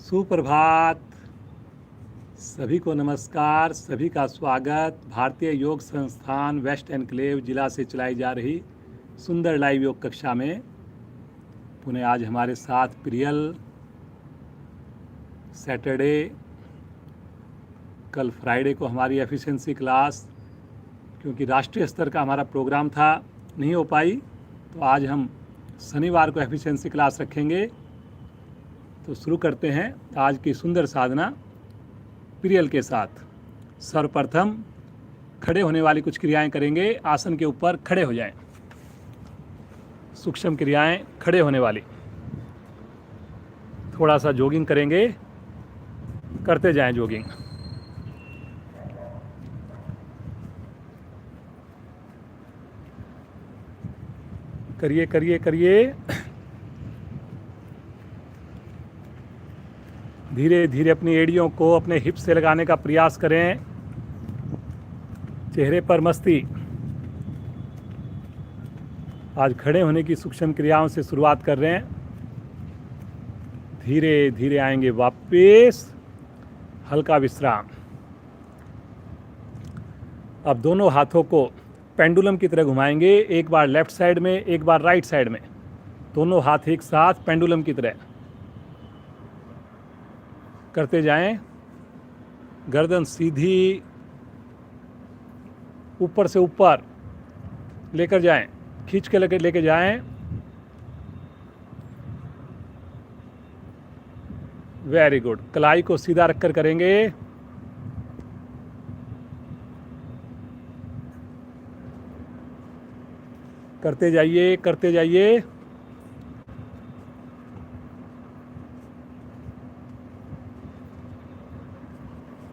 सुप्रभात। सभी को नमस्कार, सभी का स्वागत। भारतीय योग संस्थान वेस्ट एनक्लेव जिला से चलाई जा रही सुंदर लाइव योग कक्षा में पुनः आज हमारे साथ प्रियल। सैटरडे, कल फ्राइडे को हमारी एफिशिएंसी क्लास, क्योंकि राष्ट्रीय स्तर का हमारा प्रोग्राम था, नहीं हो पाई, तो आज हम शनिवार को एफिशिएंसी क्लास रखेंगे। तो शुरू करते हैं आज की सुंदर साधना प्रियल के साथ। सर्वप्रथम खड़े होने वाली कुछ क्रियाएं करेंगे। आसन के ऊपर खड़े हो जाएं। सूक्ष्म क्रियाएं खड़े होने वाली। थोड़ा सा जॉगिंग करेंगे, करते जाएं जॉगिंग। करिए करिए करिए। धीरे धीरे अपनी एड़ियों को अपने हिप से लगाने का प्रयास करें। चेहरे पर मस्ती। आज खड़े होने की सूक्ष्म क्रियाओं से शुरुआत कर रहे हैं। धीरे धीरे आएंगे वापस, हल्का विश्राम। अब दोनों हाथों को पेंडुलम की तरह घुमाएंगे, एक बार लेफ्ट साइड में, एक बार राइट साइड में। दोनों हाथ एक साथ पेंडुलम की तरह करते जाएं। गर्दन सीधी ऊपर से ऊपर लेकर जाएं, खींच के लेके जाएं। Very good. कलाई को सीधा रखकर करेंगे। करते जाइए, करते जाइए।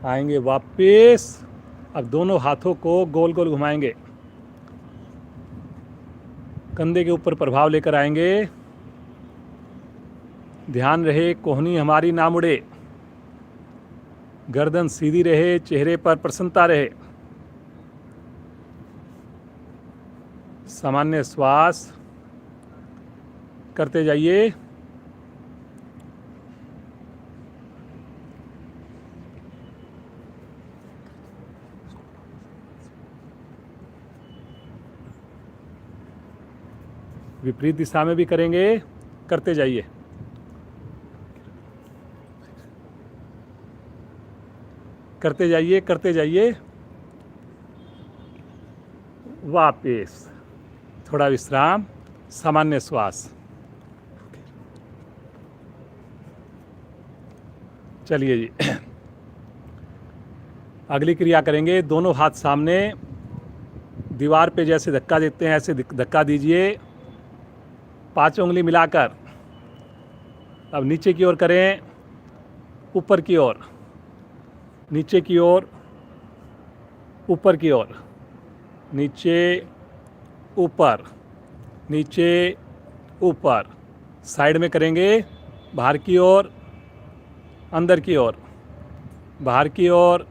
आएंगे वापस। अब दोनों हाथों को गोल गोल घुमाएंगे। कंधे के ऊपर प्रभाव लेकर आएंगे। ध्यान रहे कोहनी हमारी ना मुड़े, गर्दन सीधी रहे, चेहरे पर प्रसन्नता रहे। सामान्य श्वास करते जाइए। विपरीत दिशा में भी करेंगे, करते जाइए। करते जाइए, करते जाइए। वापस थोड़ा विश्राम, सामान्य श्वास। चलिए जी। अगली क्रिया करेंगे। दोनों हाथ सामने, दीवार पे जैसे धक्का देते हैं ऐसे धक्का दीजिए, 5 उंगली मिलाकर। अब नीचे की ओर करें, ऊपर की ओर, नीचे की ओर, ऊपर की ओर, नीचे ऊपर, नीचे ऊपर। साइड में करेंगे, बाहर की ओर, अंदर की ओर, बाहर की ओर,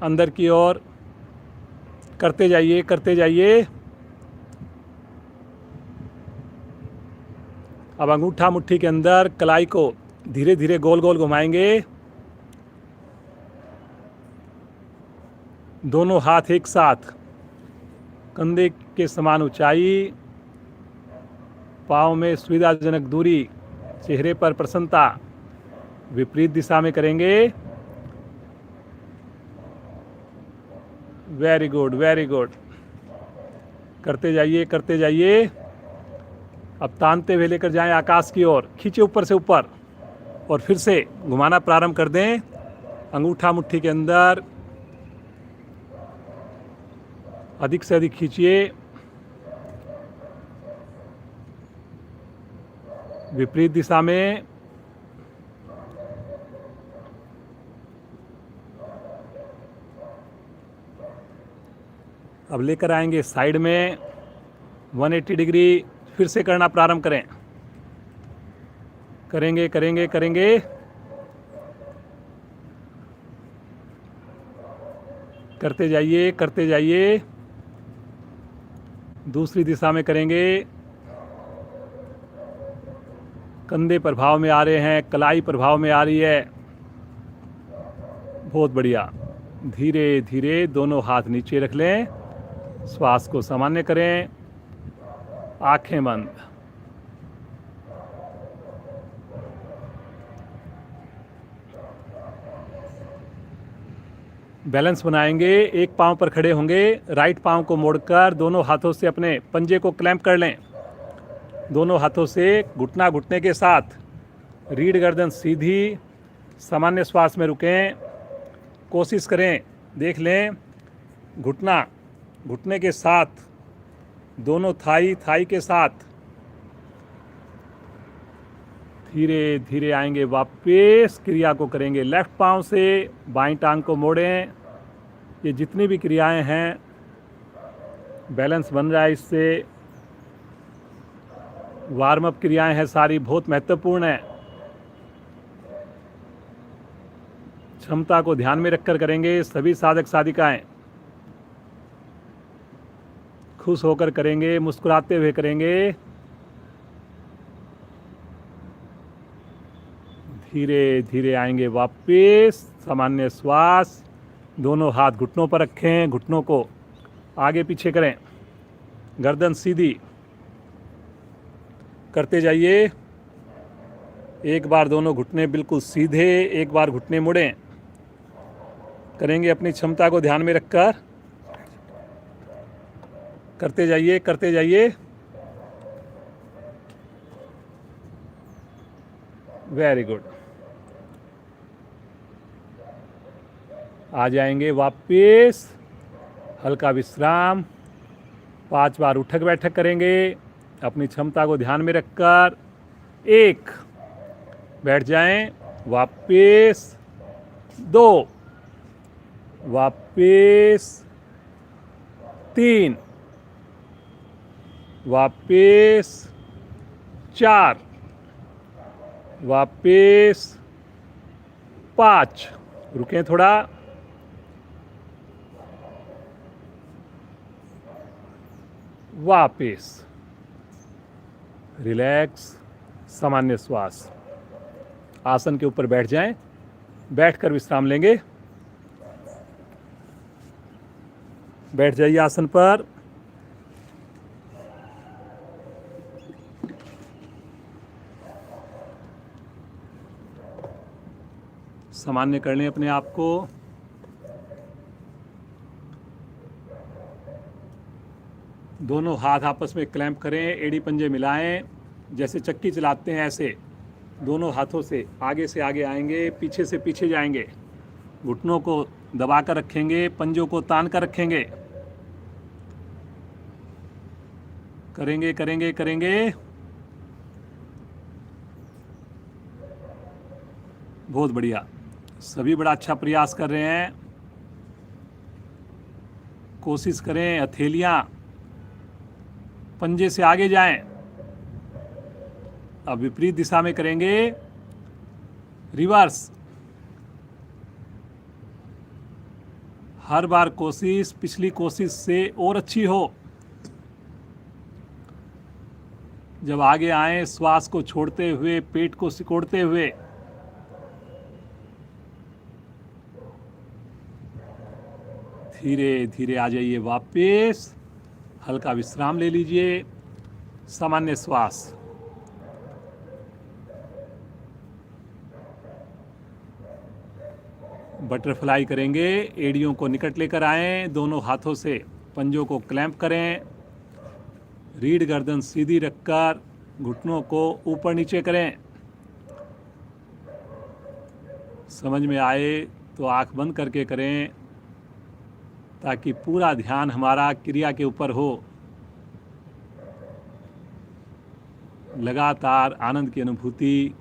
अंदर की ओर। करते जाइए, करते जाइए। अब अंगूठा मुट्ठी के अंदर कलाई को धीरे धीरे गोल गोल घुमाएंगे। दोनों हाथ एक साथ, कंधे के समान ऊंचाई, पाँव में सुविधाजनक दूरी, चेहरे पर प्रसन्नता। विपरीत दिशा में करेंगे। Very good, very good. करते जाइए, करते जाइए। अब तानते हुए लेकर जाएं आकाश की ओर, खींचे ऊपर से ऊपर और फिर से घुमाना प्रारंभ कर दें। अंगूठा मुट्ठी के अंदर अधिक से अधिक खींचिए। विपरीत दिशा में। अब लेकर आएंगे साइड में, 180 डिग्री फिर से करना प्रारंभ करें। करेंगे करेंगे करेंगे। करते जाइए, करते जाइए। दूसरी दिशा में करेंगे। कंधे प्रभाव में आ रहे हैं, कलाई प्रभाव में आ रही है। बहुत बढ़िया। धीरे धीरे दोनों हाथ नीचे रख लें, श्वास को सामान्य करें, आंखें बंद। बैलेंस बनाएंगे, एक पांव पर खड़े होंगे, राइट पांव को मोड़कर दोनों हाथों से अपने पंजे को क्लैंप कर लें। दोनों हाथों से घुटना घुटने के साथ, रीढ़ गर्दन सीधी, सामान्य श्वास में रुकें। कोशिश करें, देख लें, घुटना घुटने के साथ, दोनों थाई थाई के साथ। धीरे धीरे आएंगे वापस, क्रिया को करेंगे लेफ्ट पांव से, बाईं टांग को मोड़ें। ये जितनी भी क्रियाएं हैं, बैलेंस बन रहा है इससे। वार्म अप क्रियाएं हैं सारी, बहुत महत्वपूर्ण है। क्षमता को ध्यान में रखकर करेंगे सभी साधक साधिकाएं। खुश होकर करेंगे, मुस्कुराते हुए करेंगे। धीरे धीरे आएंगे वापस, सामान्य श्वास। दोनों हाथ घुटनों पर रखें, घुटनों को आगे पीछे करें, गर्दन सीधी करते जाइए। एक बार दोनों घुटने बिल्कुल सीधे, एक बार घुटने मुड़ें। करेंगे अपनी क्षमता को ध्यान में रखकर, करते जाइए करते जाइए। Very good. आ जाएंगे वापस, हल्का विश्राम। 5 बार उठक बैठक करेंगे अपनी क्षमता को ध्यान में रखकर। 1, बैठ जाएं, वापस 2, वापस 3, वापस 4, वापस 5, रुकें थोड़ा, वापस रिलैक्स, सामान्य श्वास। आसन के ऊपर बैठ जाएं, बैठकर विश्राम लेंगे। बैठ जाइए आसन पर। सामान्य कर लें अपने आप को। दोनों हाथ आपस में क्लैंप करें, एड़ी पंजे मिलाएं, जैसे चक्की चलाते हैं ऐसे। दोनों हाथों से आगे आएंगे, पीछे से पीछे जाएंगे। घुटनों को दबा कर रखेंगे, पंजों को तान कर रखेंगे। करेंगे करेंगे करेंगे। बहुत बढ़िया, सभी बड़ा अच्छा प्रयास कर रहे हैं। कोशिश करें हथेलियां पंजे से आगे जाएं। अब विपरीत दिशा में करेंगे, रिवर्स। हर बार कोशिश पिछली कोशिश से और अच्छी हो। जब आगे आए, श्वास को छोड़ते हुए, पेट को सिकोड़ते हुए। धीरे धीरे आ जाइए वापस, हल्का विश्राम ले लीजिए, सामान्य श्वास। बटरफ्लाई करेंगे, एड़ियों को निकट लेकर आएं, दोनों हाथों से पंजों को क्लैंप करें। रीढ़ गर्दन सीधी रखकर घुटनों को ऊपर नीचे करें। समझ में आए तो आंख बंद करके करें, ताकि पूरा ध्यान हमारा क्रिया के ऊपर हो। लगातार आनंद की अनुभूति,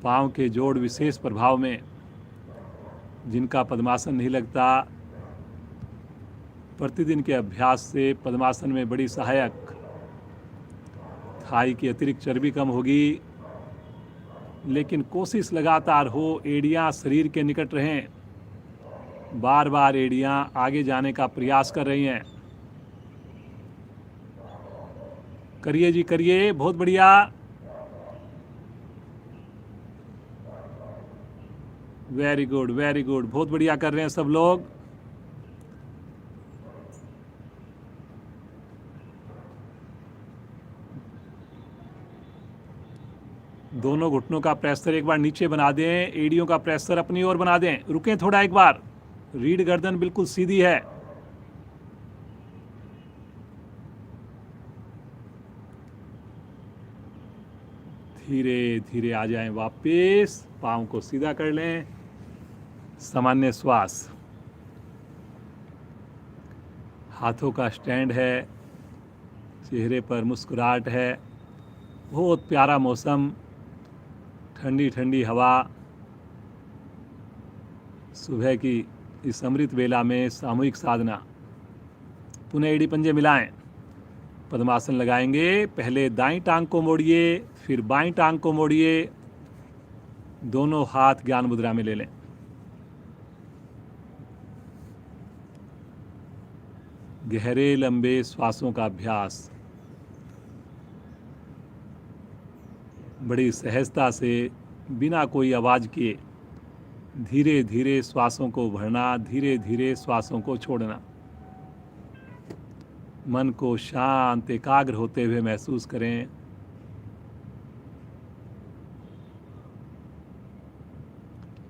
पांव के जोड़ विशेष प्रभाव में। जिनका पद्मासन नहीं लगता, प्रतिदिन के अभ्यास से पद्मासन में बड़ी सहायक। थाई की अतिरिक्त चर्बी कम होगी, लेकिन कोशिश लगातार हो, एड़ियां शरीर के निकट रहें। बार बार एड़ियां आगे जाने का प्रयास कर रही हैं। करिए जी करिए, बहुत बढ़िया। वेरी गुड वेरी गुड, बहुत बढ़िया कर रहे हैं सब लोग। दोनों घुटनों का प्रेशर एक बार नीचे बना दें, एड़ियों का प्रेशर अपनी ओर बना दें। रुकें थोड़ा एक बार, रीढ़ गर्दन बिल्कुल सीधी है। धीरे धीरे आ जाएं वापस, पाँव को सीधा कर लें, सामान्य श्वास। हाथों का स्टैंड है, चेहरे पर मुस्कुराहट है। बहुत प्यारा मौसम, ठंडी ठंडी हवा, सुबह की इस अमृत वेला में सामूहिक साधना। पुनः एड़ी पंजे मिलाएं, पद्मासन लगाएंगे। पहले दाईं टांग को मोड़िए, फिर बाईं टांग को मोड़िए, दोनों हाथ ज्ञान मुद्रा में ले लें। गहरे लंबे श्वासों का अभ्यास, बड़ी सहजता से बिना कोई आवाज़ किए धीरे धीरे श्वासों को भरना, धीरे धीरे श्वासों को छोड़ना। मन को शांत एकाग्र होते हुए महसूस करें।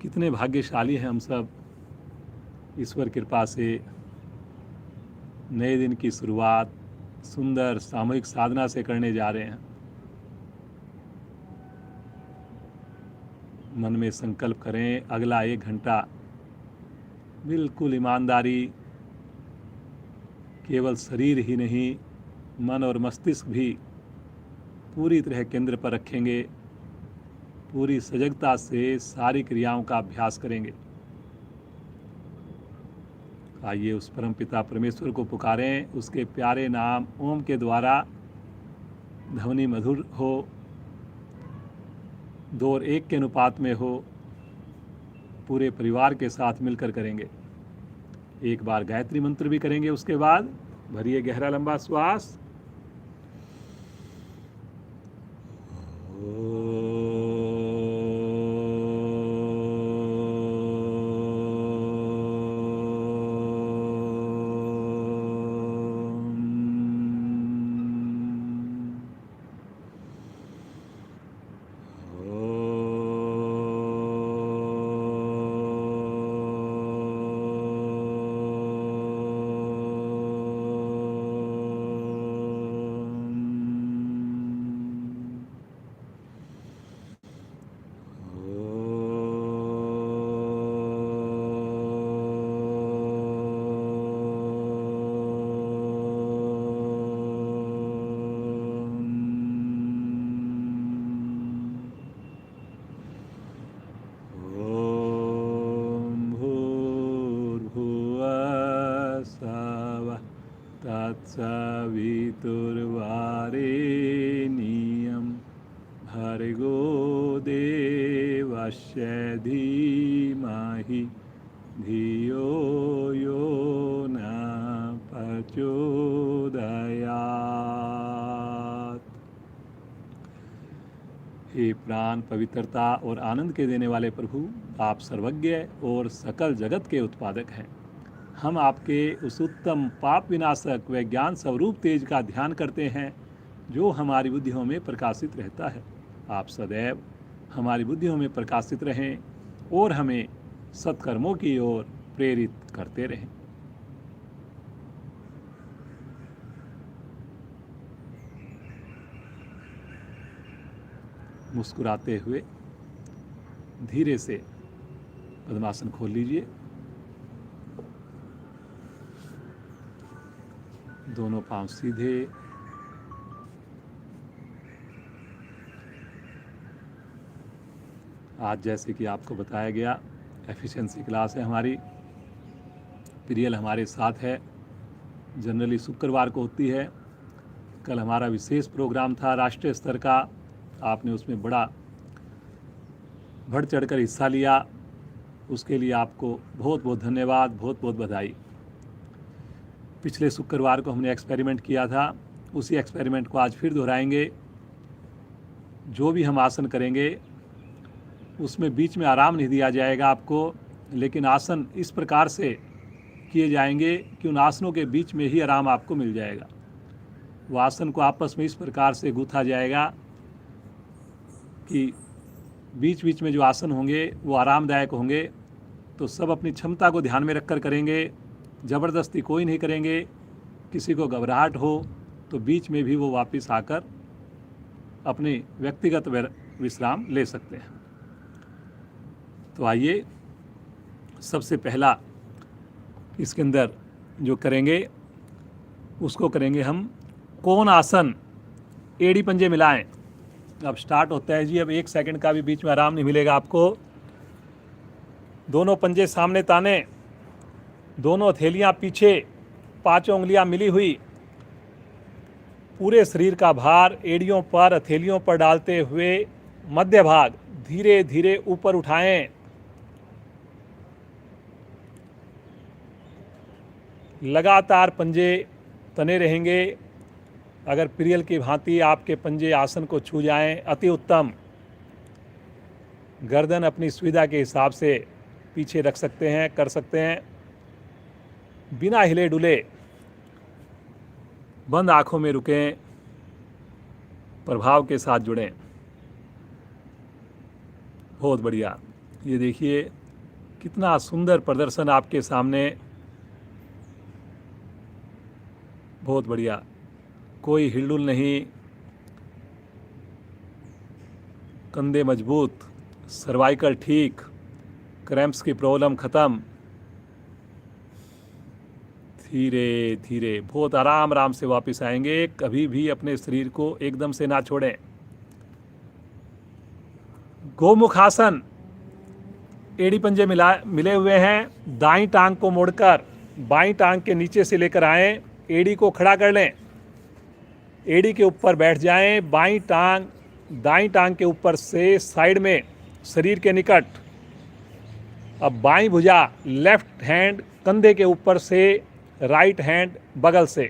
कितने भाग्यशाली हैं हम सब, ईश्वर कृपा से नए दिन की शुरुआत सुंदर सामूहिक साधना से करने जा रहे हैं। मन में संकल्प करें, अगला 1 घंटा बिल्कुल ईमानदारी, केवल शरीर ही नहीं मन और मस्तिष्क भी पूरी तरह केंद्र पर रखेंगे। पूरी सजगता से सारी क्रियाओं का अभ्यास करेंगे। आइए उस परम पिता परमेश्वर को पुकारें, उसके प्यारे नाम ओम के द्वारा ध्वनि मधुर हो, 2 और 1 के अनुपात में हो। पूरे परिवार के साथ मिलकर करेंगे। एक बार गायत्री मंत्र भी करेंगे। उसके बाद भरिए गहरा लंबा श्वास। तत्सवितुर्वरेण्यं भर्गो देवस्य धीमहि धियो यो न प्रचोदयात्। हे प्राण पवित्रता और आनंद के देने वाले प्रभु, आप सर्वज्ञ और सकल जगत के उत्पादक हैं। हम आपके उस उत्तम पाप विनाशक व ज्ञान स्वरूप तेज का ध्यान करते हैं जो हमारी बुद्धियों में प्रकाशित रहता है। आप सदैव हमारी बुद्धियों में प्रकाशित रहें और हमें सत्कर्मों की ओर प्रेरित करते रहें। मुस्कुराते हुए धीरे से पद्मासन खोल लीजिए। दोनों पांव सीधे, आज जैसे कि आपको बताया गया एफिशिएंसी क्लास है हमारी, पीरियल हमारे साथ है, जनरली शुक्रवार को होती है। कल हमारा विशेष प्रोग्राम था राष्ट्रीय स्तर का, आपने उसमें बड़ा बढ़ चढ़कर हिस्सा लिया, उसके लिए आपको बहुत बहुत धन्यवाद, बहुत बहुत बधाई। पिछले शुक्रवार को हमने एक्सपेरिमेंट किया था, उसी एक्सपेरिमेंट को आज फिर दोहराएंगे। जो भी हम आसन करेंगे उसमें बीच में आराम नहीं दिया जाएगा आपको, लेकिन आसन इस प्रकार से किए जाएंगे कि उन आसनों के बीच में ही आराम आपको मिल जाएगा। वो आसन को आपस में इस प्रकार से गूंथा जाएगा कि बीच बीच में जो आसन होंगे वो आरामदायक होंगे। तो सब अपनी क्षमता को ध्यान में रखकर करेंगे, ज़बरदस्ती कोई नहीं करेंगे। किसी को घबराहट हो तो बीच में भी वो वापस आकर अपने व्यक्तिगत विश्राम ले सकते हैं। तो आइए, सबसे पहला इसके अंदर जो करेंगे उसको करेंगे हम कोण आसन, एड़ी पंजे मिलाएं। अब स्टार्ट होता है जी। अब 1 सेकंड का भी बीच में आराम नहीं मिलेगा आपको। दोनों पंजे सामने ताने, दोनों हथेलियां पीछे, 5 उंगलियां मिली हुई, पूरे शरीर का भार एड़ियों पर, हथेलियों पर डालते हुए मध्य भाग धीरे धीरे ऊपर उठाएं। लगातार पंजे तने रहेंगे। अगर प्रियल की भांति आपके पंजे आसन को छू जाएं, अति उत्तम। गर्दन अपनी सुविधा के हिसाब से पीछे रख सकते हैं, कर सकते हैं, बिना हिले डुले। बंद आंखों में रुकें, प्रभाव के साथ जुड़ें। बहुत बढ़िया। ये देखिए कितना सुंदर प्रदर्शन आपके सामने। बहुत बढ़िया, कोई हिलडुल नहीं, कंधे मजबूत, सर्वाइकल ठीक, क्रैम्प्स की प्रॉब्लम ख़त्म। धीरे धीरे बहुत आराम से वापस आएंगे। कभी भी अपने शरीर को एकदम से ना छोड़ें। गोमुख आसन, एड़ी पंजे मिले हुए हैं। दाईं टांग को मोड़कर बाईं टांग के नीचे से लेकर आएं, एड़ी को खड़ा कर लें, एड़ी के ऊपर बैठ जाएं। बाईं टांग दाईं टांग के ऊपर से साइड में शरीर के निकट। अब बाईं भुजा लेफ्ट हैंड कंधे के ऊपर से, राइट हैंड बगल से।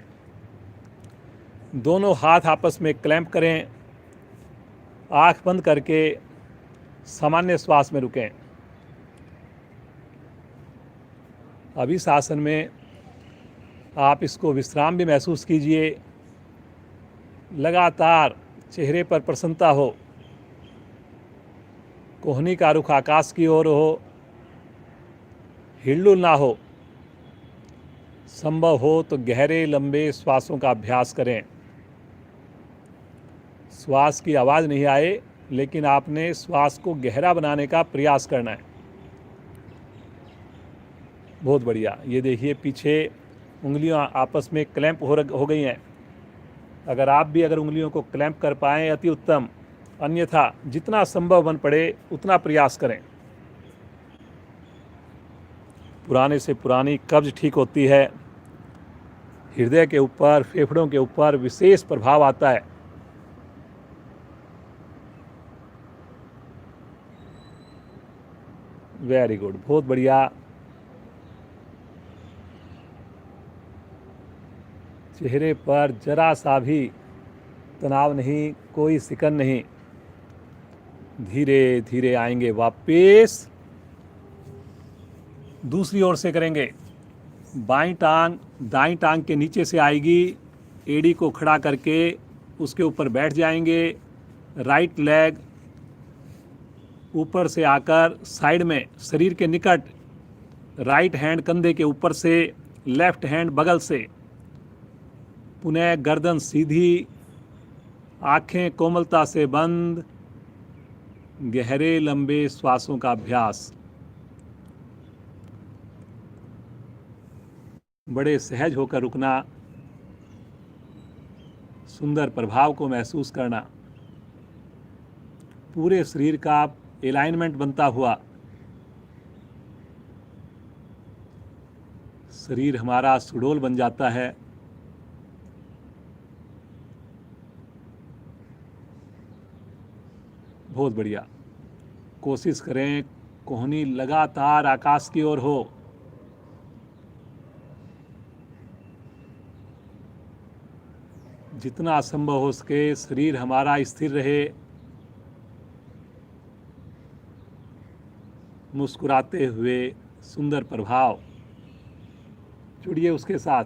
दोनों हाथ आपस में क्लैंप करें। आंख बंद करके सामान्य श्वास में रुकें। अब इस आसन में आप इसको विश्राम भी महसूस कीजिए। लगातार चेहरे पर प्रसन्नता हो, कोहनी का रुख आकाश की ओर हो, हिलडुल ना हो। संभव हो तो गहरे लंबे श्वासों का अभ्यास करें। श्वास की आवाज़ नहीं आए, लेकिन आपने श्वास को गहरा बनाने का प्रयास करना है। बहुत बढ़िया। ये देखिए पीछे उंगलियां आपस में क्लैंप हो गई हैं। अगर आप भी उंगलियों को क्लैंप कर पाएँ अति उत्तम, अन्यथा जितना संभव बन पड़े उतना प्रयास करें। पुराने से पुरानी कब्ज ठीक होती है। हृदय के ऊपर, फेफड़ों के ऊपर विशेष प्रभाव आता है। वेरी गुड, बहुत बढ़िया। चेहरे पर जरा सा भी तनाव नहीं, कोई सिकन नहीं। धीरे धीरे आएंगे वापस। दूसरी ओर से करेंगे। बाईं टांग दाईं टांग के नीचे से आएगी, एड़ी को खड़ा करके उसके ऊपर बैठ जाएंगे। राइट लेग ऊपर से आकर साइड में शरीर के निकट, राइट हैंड कंधे के ऊपर से, लेफ्ट हैंड बगल से। पुनः गर्दन सीधी, आंखें कोमलता से बंद। गहरे लंबे श्वासों का अभ्यास। बड़े सहज होकर रुकना, सुंदर प्रभाव को महसूस करना, पूरे शरीर का अलाइनमेंट बनता हुआ। शरीर हमारा सुडौल बन जाता है। बहुत बढ़िया। कोशिश करें कोहनी लगातार आकाश की ओर हो। जितना संभव हो सके शरीर हमारा स्थिर रहे। मुस्कुराते हुए सुंदर प्रभाव, जुड़िए उसके साथ।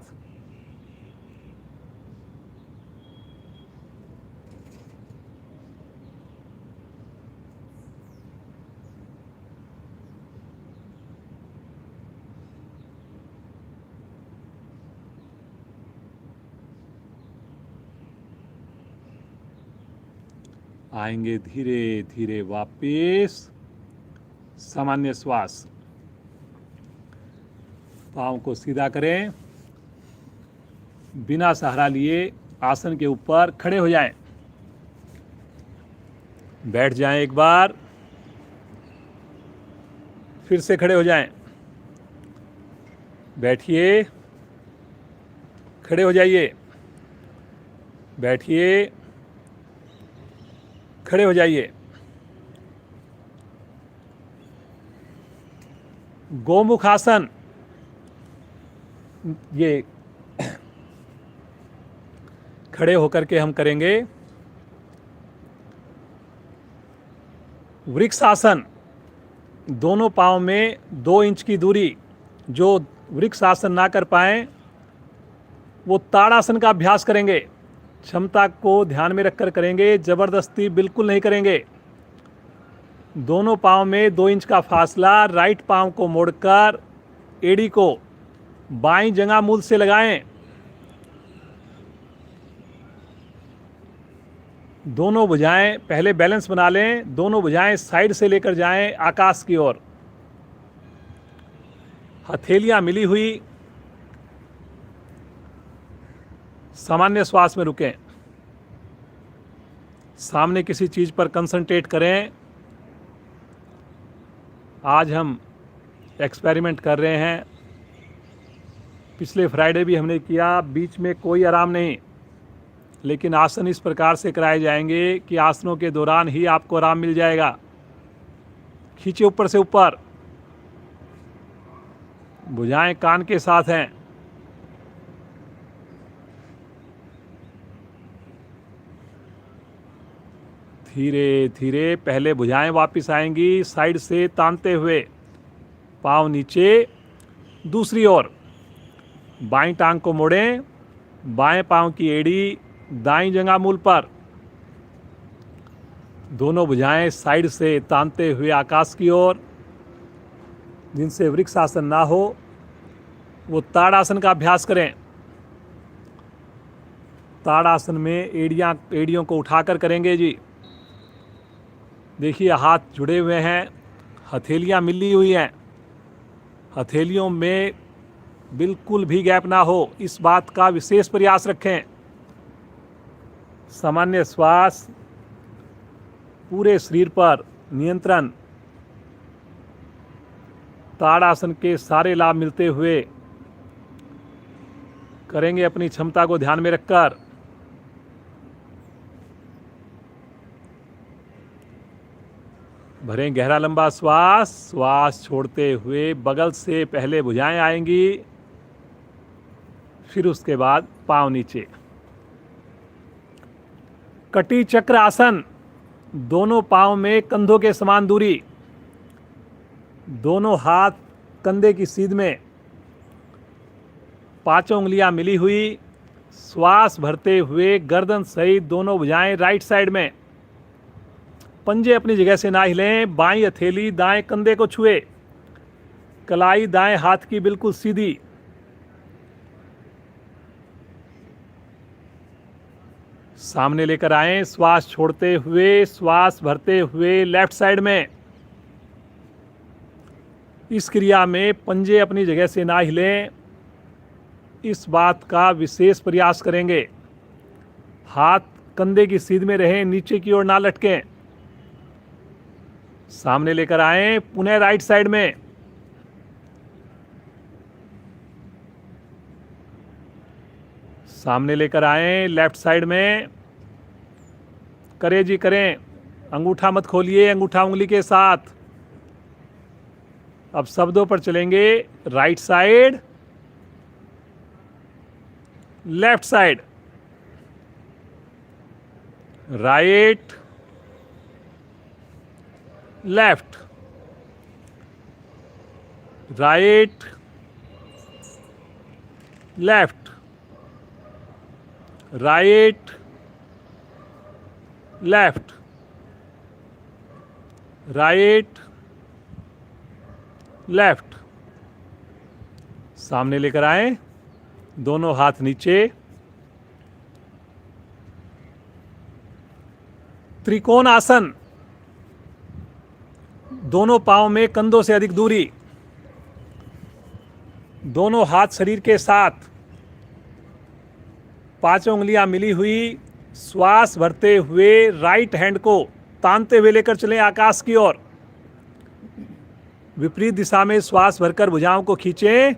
आएंगे धीरे धीरे वापिस, सामान्य श्वास। पाँव को सीधा करें, बिना सहारा लिए आसन के ऊपर खड़े हो जाएं। बैठ जाएं एक बार, फिर से खड़े हो जाएं। बैठिए, खड़े हो जाइए, बैठिए, खड़े हो जाइए। गोमुख आसन, ये खड़े होकर के हम करेंगे। वृक्ष आसन, दोनों पांव में 2 इंच की दूरी। जो वृक्ष आसन ना कर पाए वो ताड़ासन का अभ्यास करेंगे। क्षमता को ध्यान में रखकर करेंगे, जबरदस्ती बिल्कुल नहीं करेंगे। दोनों पांव में 2 इंच का फासला। राइट पांव को मोड़कर एड़ी को बाईं जंघा मूल से लगाएं। दोनों भुजाएं, पहले बैलेंस बना लें, दोनों भुजाएं साइड से लेकर जाएं आकाश की ओर। हथेलियां मिली हुई, सामान्य श्वास में रुकें। सामने किसी चीज पर कंसंट्रेट करें। आज हम एक्सपेरिमेंट कर रहे हैं। पिछले फ्राइडे भी हमने किया, बीच में कोई आराम नहीं, लेकिन आसन इस प्रकार से कराए जाएंगे कि आसनों के दौरान ही आपको आराम मिल जाएगा। खींचे ऊपर से ऊपर, भुजाएं कान के साथ हैं। धीरे धीरे पहले भुजाएं वापस आएंगी, साइड से तानते हुए। पाँव नीचे, दूसरी ओर। बाईं टांग को मोड़ें, बाएं पाँव की एड़ी दाईं जंघा मूल पर। दोनों भुजाएं साइड से तानते हुए आकाश की ओर। जिनसे वृक्ष आसन ना हो वो ताड़ासन का अभ्यास करें। ताड़ासन में एड़ियों को उठाकर करेंगे जी। देखिए, हाथ जुड़े हुए हैं, हथेलियां मिली हुई हैं। हथेलियों में बिल्कुल भी गैप ना हो, इस बात का विशेष प्रयास रखें। सामान्य श्वास, पूरे शरीर पर नियंत्रण। ताड़ासन के सारे लाभ मिलते हुए करेंगे अपनी क्षमता को ध्यान में रखकर। भरें गहरा लंबा श्वास। श्वास छोड़ते हुए बगल से पहले भुजाएं आएंगी, फिर उसके बाद पांव नीचे। कटी चक्र आसन, दोनों पांव में कंधों के समान दूरी। दोनों हाथ कंधे की सीध में, 5 उंगलियां मिली हुई। श्वास भरते हुए गर्दन सहित दोनों भुजाएं राइट साइड में। पंजे अपनी जगह से ना हिलें। बाईं हथेली दाएं कंधे को छुए। कलाई दाएं हाथ की बिल्कुल सीधी। सामने लेकर आएं, श्वास छोड़ते हुए, श्वास भरते हुए लेफ्ट साइड में। इस क्रिया में पंजे अपनी जगह से ना हिलें, इस बात का विशेष प्रयास करेंगे। हाथ कंधे की सीध में रहें, नीचे की ओर ना लटकें। सामने लेकर आएं, पुनः राइट साइड में। सामने लेकर आएं, लेफ्ट साइड में। करें जी, करें। अंगूठा मत खोलिए, अंगूठा उंगली के साथ। अब शब्दों पर चलेंगे। Right side, left side, right, left, right, left, right, left, right, left. सामने लेकर आए, दोनों हाथ नीचे, त्रिकोण आसन, दोनों पांव में कंधों से अधिक दूरी, दोनों हाथ शरीर के साथ, पांचों उंगलियां मिली हुई, श्वास भरते हुए राइट हैंड को तानते हुए लेकर चलें आकाश की ओर। विपरीत दिशा में श्वास भरकर भुजाओं को खींचें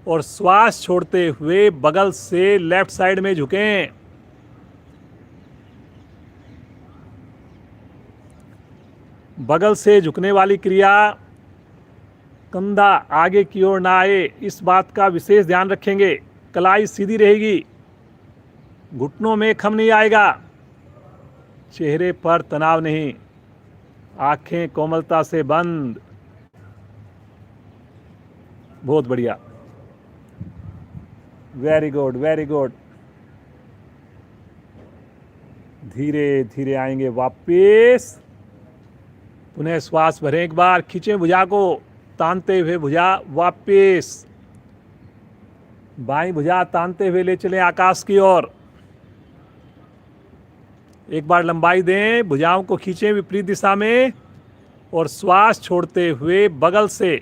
और श्वास छोड़ते हुए बगल से लेफ्ट साइड में झुकें। बगल से झुकने वाली क्रिया, कंधा आगे की ओर ना आए, इस बात का विशेष ध्यान रखेंगे। कलाई सीधी रहेगी, घुटनों में खम नहीं आएगा, चेहरे पर तनाव नहीं, आंखें कोमलता से बंद। बहुत बढ़िया, वेरी गुड, वेरी गुड। धीरे धीरे आएंगे वापिस, पुनः श्वास भरें एक बार, खींचें भुजा को, तानते हुए भुजा वापिस, बाईं भुजा तानते हुए ले चलें आकाश की ओर। एक बार लंबाई दें, भुजाओं को खींचें विपरीत दिशा में और श्वास छोड़ते हुए बगल से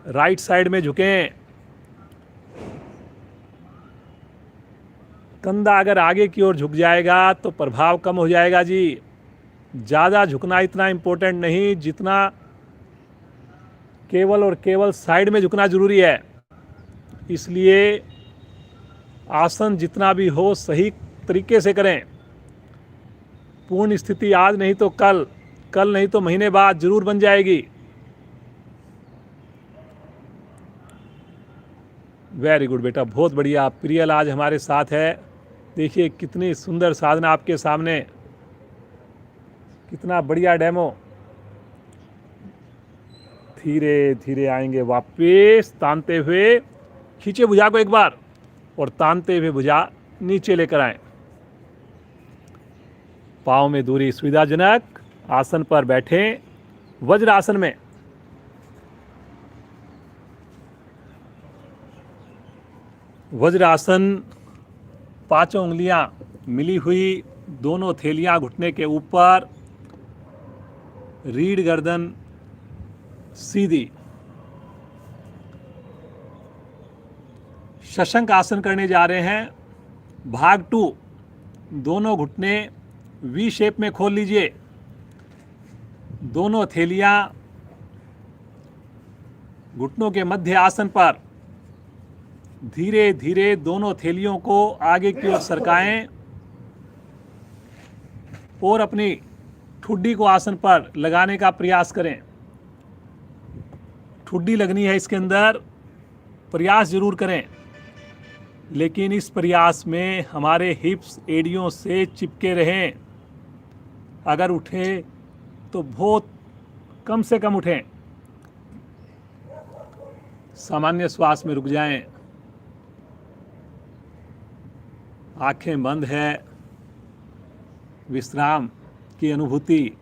राइट साइड में झुकें। कंधा अगर आगे की ओर झुक जाएगा तो प्रभाव कम हो जाएगा जी। ज़्यादा झुकना इतना इम्पोर्टेंट नहीं जितना केवल और केवल साइड में झुकना जरूरी है। इसलिए आसन जितना भी हो सही तरीके से करें। पूर्ण स्थिति आज नहीं तो कल, कल नहीं तो महीने बाद जरूर बन जाएगी। वेरी गुड बेटा, बहुत बढ़िया। प्रियल आज हमारे साथ है। देखिए कितनी सुंदर साधना आपके सामने, कितना बढ़िया डेमो। धीरे धीरे आएंगे वापिस, तानते हुए, खींचे भुजा को एक बार और तानते हुए भुजा नीचे लेकर आए। पाँव में दूरी सुविधाजनक, आसन पर बैठें वज्र आसन में। वज्र आसन, पांचों उंगलियां मिली हुई, दोनों थैलियां घुटने के ऊपर, रीढ़ गर्दन सीधी। शशंक आसन करने जा रहे हैं। भाग 2, दोनों घुटने वी शेप में खोल लीजिए, दोनों थैलियां घुटनों के मध्य आसन पर। धीरे धीरे दोनों थैलियों को आगे की ओर सरकाएं और अपनी ठुड्डी को आसन पर लगाने का प्रयास करें। ठुड्डी लगनी है इसके अंदर, प्रयास जरूर करें, लेकिन इस प्रयास में हमारे हिप्स एड़ियों से चिपके रहें। अगर उठें तो बहुत कम से कम उठें। सामान्य श्वास में रुक जाएं, आंखें बंद है, विश्राम की अनुभूति,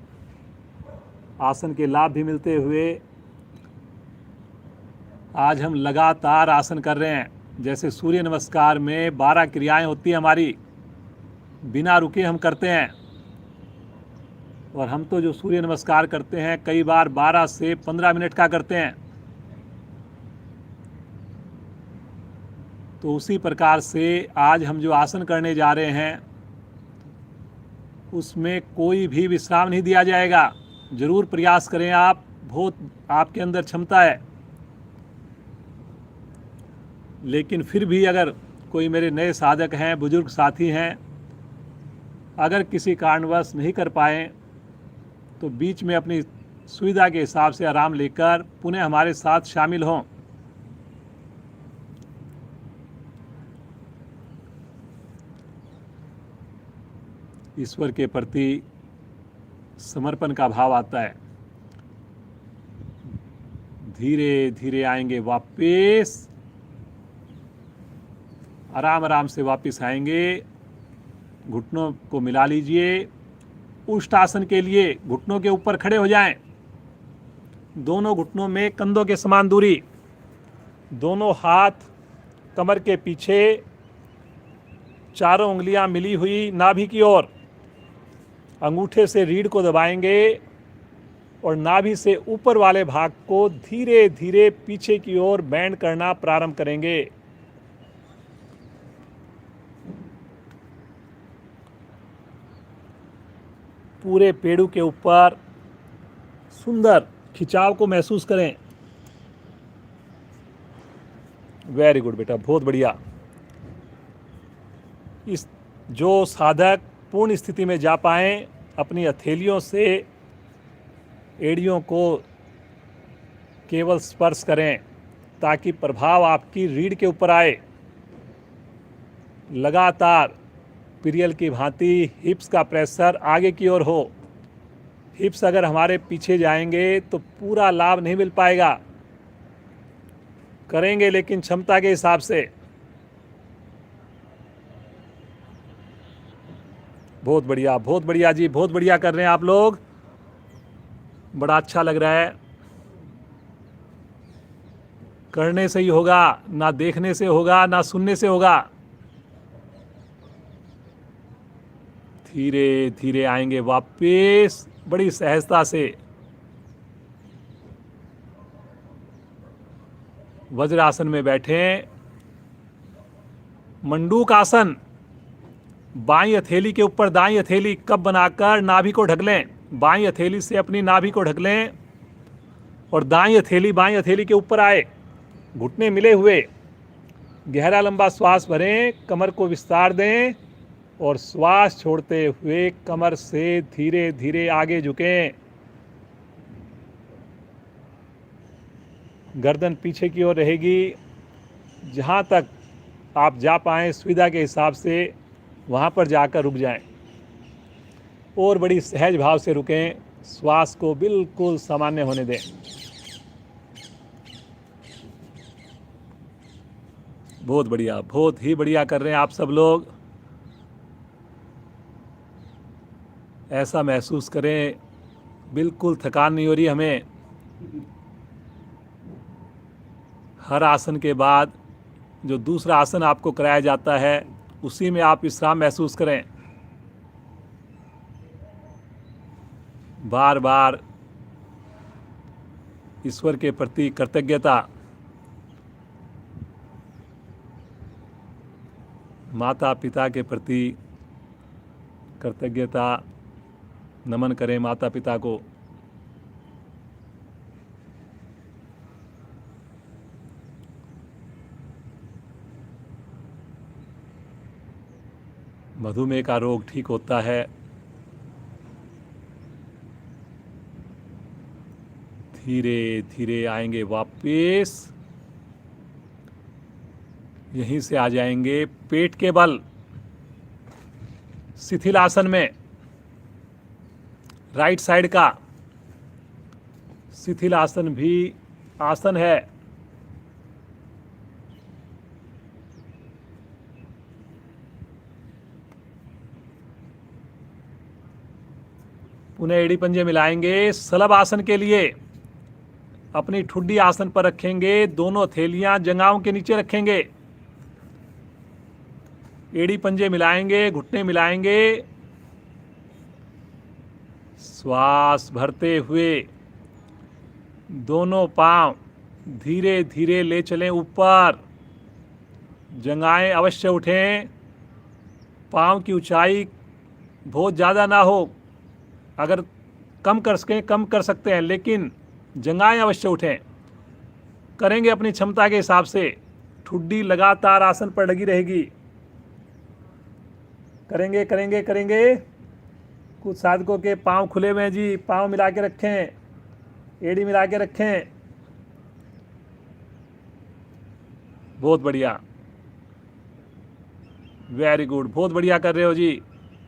आसन के लाभ भी मिलते हुए आज हम लगातार आसन कर रहे हैं। जैसे सूर्य नमस्कार में 12 क्रियाएं होती हैं हमारी, बिना रुके हम करते हैं। और हम तो जो सूर्य नमस्कार करते हैं कई बार 12 से 15 मिनट का करते हैं। तो उसी प्रकार से आज हम जो आसन करने जा रहे हैं उसमें कोई भी विश्राम नहीं दिया जाएगा। जरूर प्रयास करें आप, बहुत आपके अंदर क्षमता है। लेकिन फिर भी अगर कोई मेरे नए साधक हैं, बुजुर्ग साथी हैं, अगर किसी कारणवश नहीं कर पाए तो बीच में अपनी सुविधा के हिसाब से आराम लेकर पुनः हमारे साथ शामिल हों। ईश्वर के प्रति समर्पण का भाव आता है। धीरे धीरे आएंगे वापस, आराम आराम से वापस आएंगे। घुटनों को मिला लीजिए। उष्ट आसन के लिए घुटनों के ऊपर खड़े हो जाएं। दोनों घुटनों में कंधों के समान दूरी, दोनों हाथ कमर के पीछे, चारों उंगलियां मिली हुई नाभि की ओर। अंगूठे से रीढ़ को दबाएंगे और नाभि से ऊपर वाले भाग को धीरे धीरे पीछे की ओर बैंड करना प्रारंभ करेंगे। पूरे पेड़ों के ऊपर सुंदर खिंचाव को महसूस करें। वेरी गुड बेटा, बहुत बढ़िया। इस जो साधक पूर्ण स्थिति में जा पाए, अपनी हथेलियों से एड़ियों को केवल स्पर्श करें ताकि प्रभाव आपकी रीढ़ के ऊपर आए। लगातार पिरियल की भांति हिप्स का प्रेशर आगे की ओर हो। हिप्स अगर हमारे पीछे जाएंगे तो पूरा लाभ नहीं मिल पाएगा। करेंगे लेकिन क्षमता के हिसाब से। बहुत बढ़िया जी, बहुत बढ़िया कर रहे हैं आप लोग। बड़ा अच्छा लग रहा है। करने से ही होगा, ना देखने से होगा, ना सुनने से होगा। धीरे धीरे आएंगे वापस, बड़ी सहजता से। वज्रासन में बैठें। मंडूक आसन, बाईं हथेली के ऊपर दाईं हथेली कप बनाकर नाभि को ढक लें। बाईं हथेली से अपनी नाभि को ढक लें और दाईं हथेली बाईं हथेली के ऊपर आए। घुटने मिले हुए, गहरा लंबा श्वास भरें, कमर को विस्तार दें और श्वास छोड़ते हुए कमर से धीरे धीरे आगे झुकें। गर्दन पीछे की ओर रहेगी। जहाँ तक आप जा पाएं सुविधा के हिसाब से वहाँ पर जाकर रुक जाएं और बड़ी सहज भाव से रुकें। श्वास को बिल्कुल सामान्य होने दें। बहुत बढ़िया, बहुत ही बढ़िया कर रहे हैं आप सब लोग। ऐसा महसूस करें बिल्कुल थकान नहीं हो रही हमें। हर आसन के बाद जो दूसरा आसन आपको कराया जाता है उसी में आप विश्राम महसूस करें। बार बार ईश्वर के प्रति कृतज्ञता, माता पिता के प्रति कृतज्ञता, नमन करें माता पिता को। मधुमेह का रोग ठीक होता है। धीरे धीरे आएंगे वापस। यहीं से आ जाएंगे पेट के बल शिथिल आसन में। राइट साइड का शिथिल आसन भी आसन है। पुनः एड़ी पंजे मिलाएंगे। सलभ आसन के लिए अपनी ठुड्डी आसन पर रखेंगे। दोनों हथेलियां जंघाओं के नीचे रखेंगे। एड़ी पंजे मिलाएंगे, घुटने मिलाएंगे। श्वास भरते हुए दोनों पांव धीरे धीरे ले चलें ऊपर। जंघाएं अवश्य उठें। पांव की ऊंचाई बहुत ज़्यादा ना हो। अगर कम कर सकते हैं, लेकिन जंघाएं अवश्य उठें। करेंगे अपनी क्षमता के हिसाब से। ठुड्डी लगातार आसन पर लगी रहेगी। करेंगे करेंगे करेंगे। कुछ साधकों के पांव खुले हुए हैं जी, पांव मिला के रखें, एड़ी मिला के रखें। बहुत बढ़िया, वेरी गुड, बहुत बढ़िया कर रहे हो जी।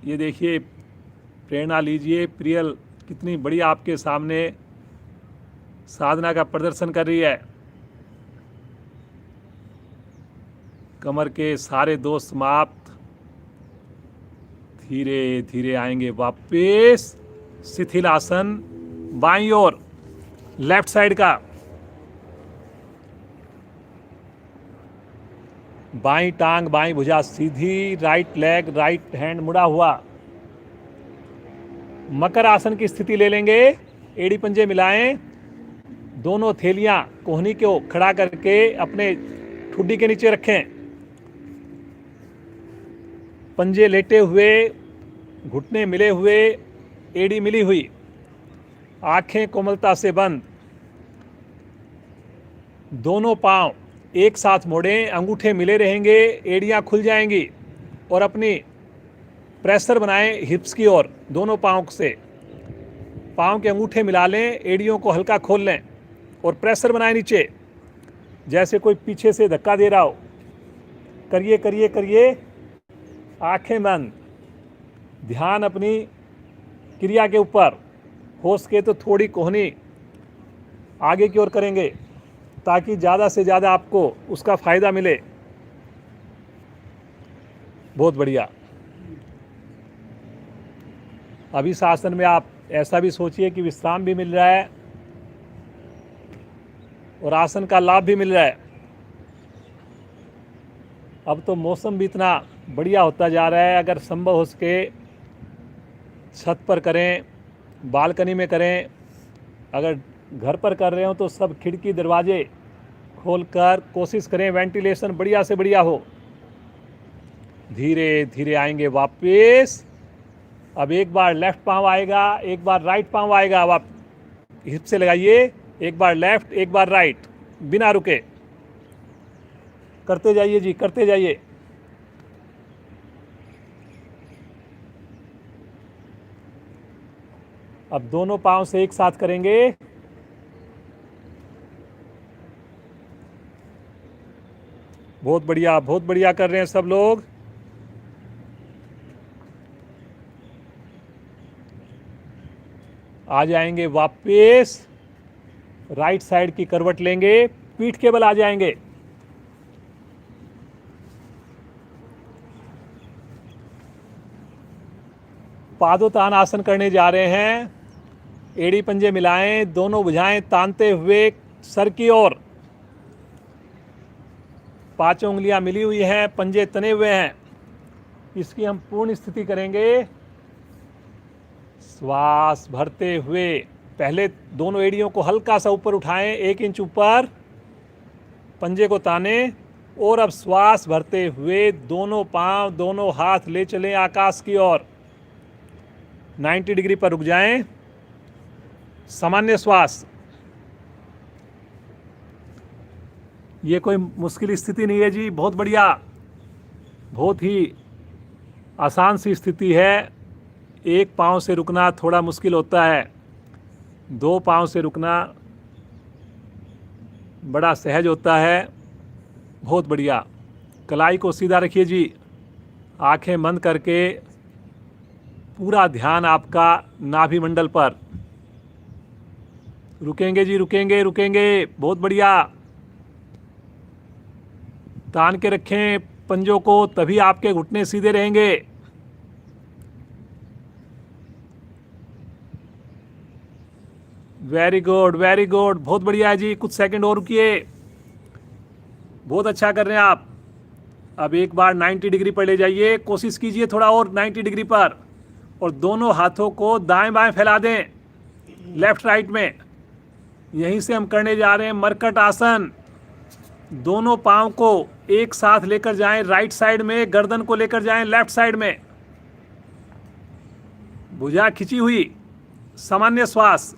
ये देखिए, प्रेरणा लीजिए। प्रियल कितनी बड़ी आपके सामने साधना का प्रदर्शन कर रही है। कमर के सारे दोष समाप्त। धीरे धीरे आएंगे वापस शिथिल आसन। बाईं ओर लेफ्ट साइड का, बाईं टांग बाईं भुजा सीधी, राइट लेग राइट हैंड मुड़ा हुआ। मकर आसन की स्थिति ले लेंगे। एड़ी पंजे मिलाएं, दोनों थैलियां कोहनी को खड़ा करके अपने ठुड्डी के नीचे रखें। पंजे लेटे हुए, घुटने मिले हुए, एड़ी मिली हुई, आंखें कोमलता से बंद। दोनों पांव एक साथ मोड़ें, अंगूठे मिले रहेंगे, एड़ियां खुल जाएंगी और अपनी प्रेशर बनाएं हिप्स की ओर। दोनों पांव से पांव के अंगूठे मिला लें, एड़ियों को हल्का खोल लें और प्रेशर बनाएं नीचे, जैसे कोई पीछे से धक्का दे रहा हो। करिए करिए करिए, आंखें बंद। ध्यान अपनी क्रिया के ऊपर। हो सके तो थोड़ी कोहनी आगे की ओर करेंगे ताकि ज़्यादा से ज़्यादा आपको उसका फ़ायदा मिले। बहुत बढ़िया। अभी इस आसन में आप ऐसा भी सोचिए कि विश्राम भी मिल रहा है और आसन का लाभ भी मिल रहा है। अब तो मौसम भी इतना बढ़िया होता जा रहा है, अगर संभव हो सके छत पर करें, बालकनी में करें। अगर घर पर कर रहे हो तो सब खिड़की दरवाजे खोलकर कोशिश करें वेंटिलेशन बढ़िया से बढ़िया हो। धीरे धीरे आएंगे वापस। अब एक बार लेफ्ट पांव आएगा, एक बार राइट पांव आएगा। अब आप हिप से लगाइए, एक बार लेफ्ट एक बार राइट, बिना रुके करते जाइए जी, करते जाइए। अब दोनों पांव से एक साथ करेंगे। बहुत बढ़िया कर रहे हैं सब लोग। आ जाएंगे वापस, राइट साइड की करवट लेंगे, पीठ के बल आ जाएंगे। पादोत्तान आसन करने जा रहे हैं। एड़ी पंजे मिलाएं, दोनों भुजाएं तानते हुए सर की ओर। पांचों उंगलियां मिली हुई हैं, पंजे तने हुए हैं। इसकी हम पूर्ण स्थिति करेंगे। श्वास भरते हुए पहले दोनों एड़ियों को हल्का सा ऊपर उठाएं, 1 इंच ऊपर, पंजे को ताने और अब श्वास भरते हुए दोनों पांव दोनों हाथ ले चलें आकाश की ओर। 90 डिग्री पर रुक जाएं। सामान्य श्वास। ये कोई मुश्किल स्थिति नहीं है जी, बहुत बढ़िया, बहुत ही आसान सी स्थिति है। एक पांव से रुकना थोड़ा मुश्किल होता है, 2 पांव से रुकना बड़ा सहज होता है। बहुत बढ़िया। कलाई को सीधा रखिए जी, आंखें बंद करके पूरा ध्यान आपका नाभि मंडल पर। रुकेंगे जी, रुकेंगे रुकेंगे, बहुत बढ़िया। तान के रखें पंजों को, तभी आपके घुटने सीधे रहेंगे। वेरी गुड, वेरी गुड, बहुत बढ़िया है जी। कुछ सेकंड और रुकिए, बहुत अच्छा कर रहे हैं आप। अब एक बार 90 डिग्री पर ले जाइए, कोशिश कीजिए थोड़ा और 90 डिग्री पर, और दोनों हाथों को दाएं बाएं फैला दें, लेफ्ट राइट में। यहीं से हम करने जा रहे हैं मरकट आसन। दोनों पांव को एक साथ लेकर जाएं राइट साइड में, गर्दन को लेकर जाएं लेफ्ट साइड में, भुजा खिंची हुई। सामान्य श्वास।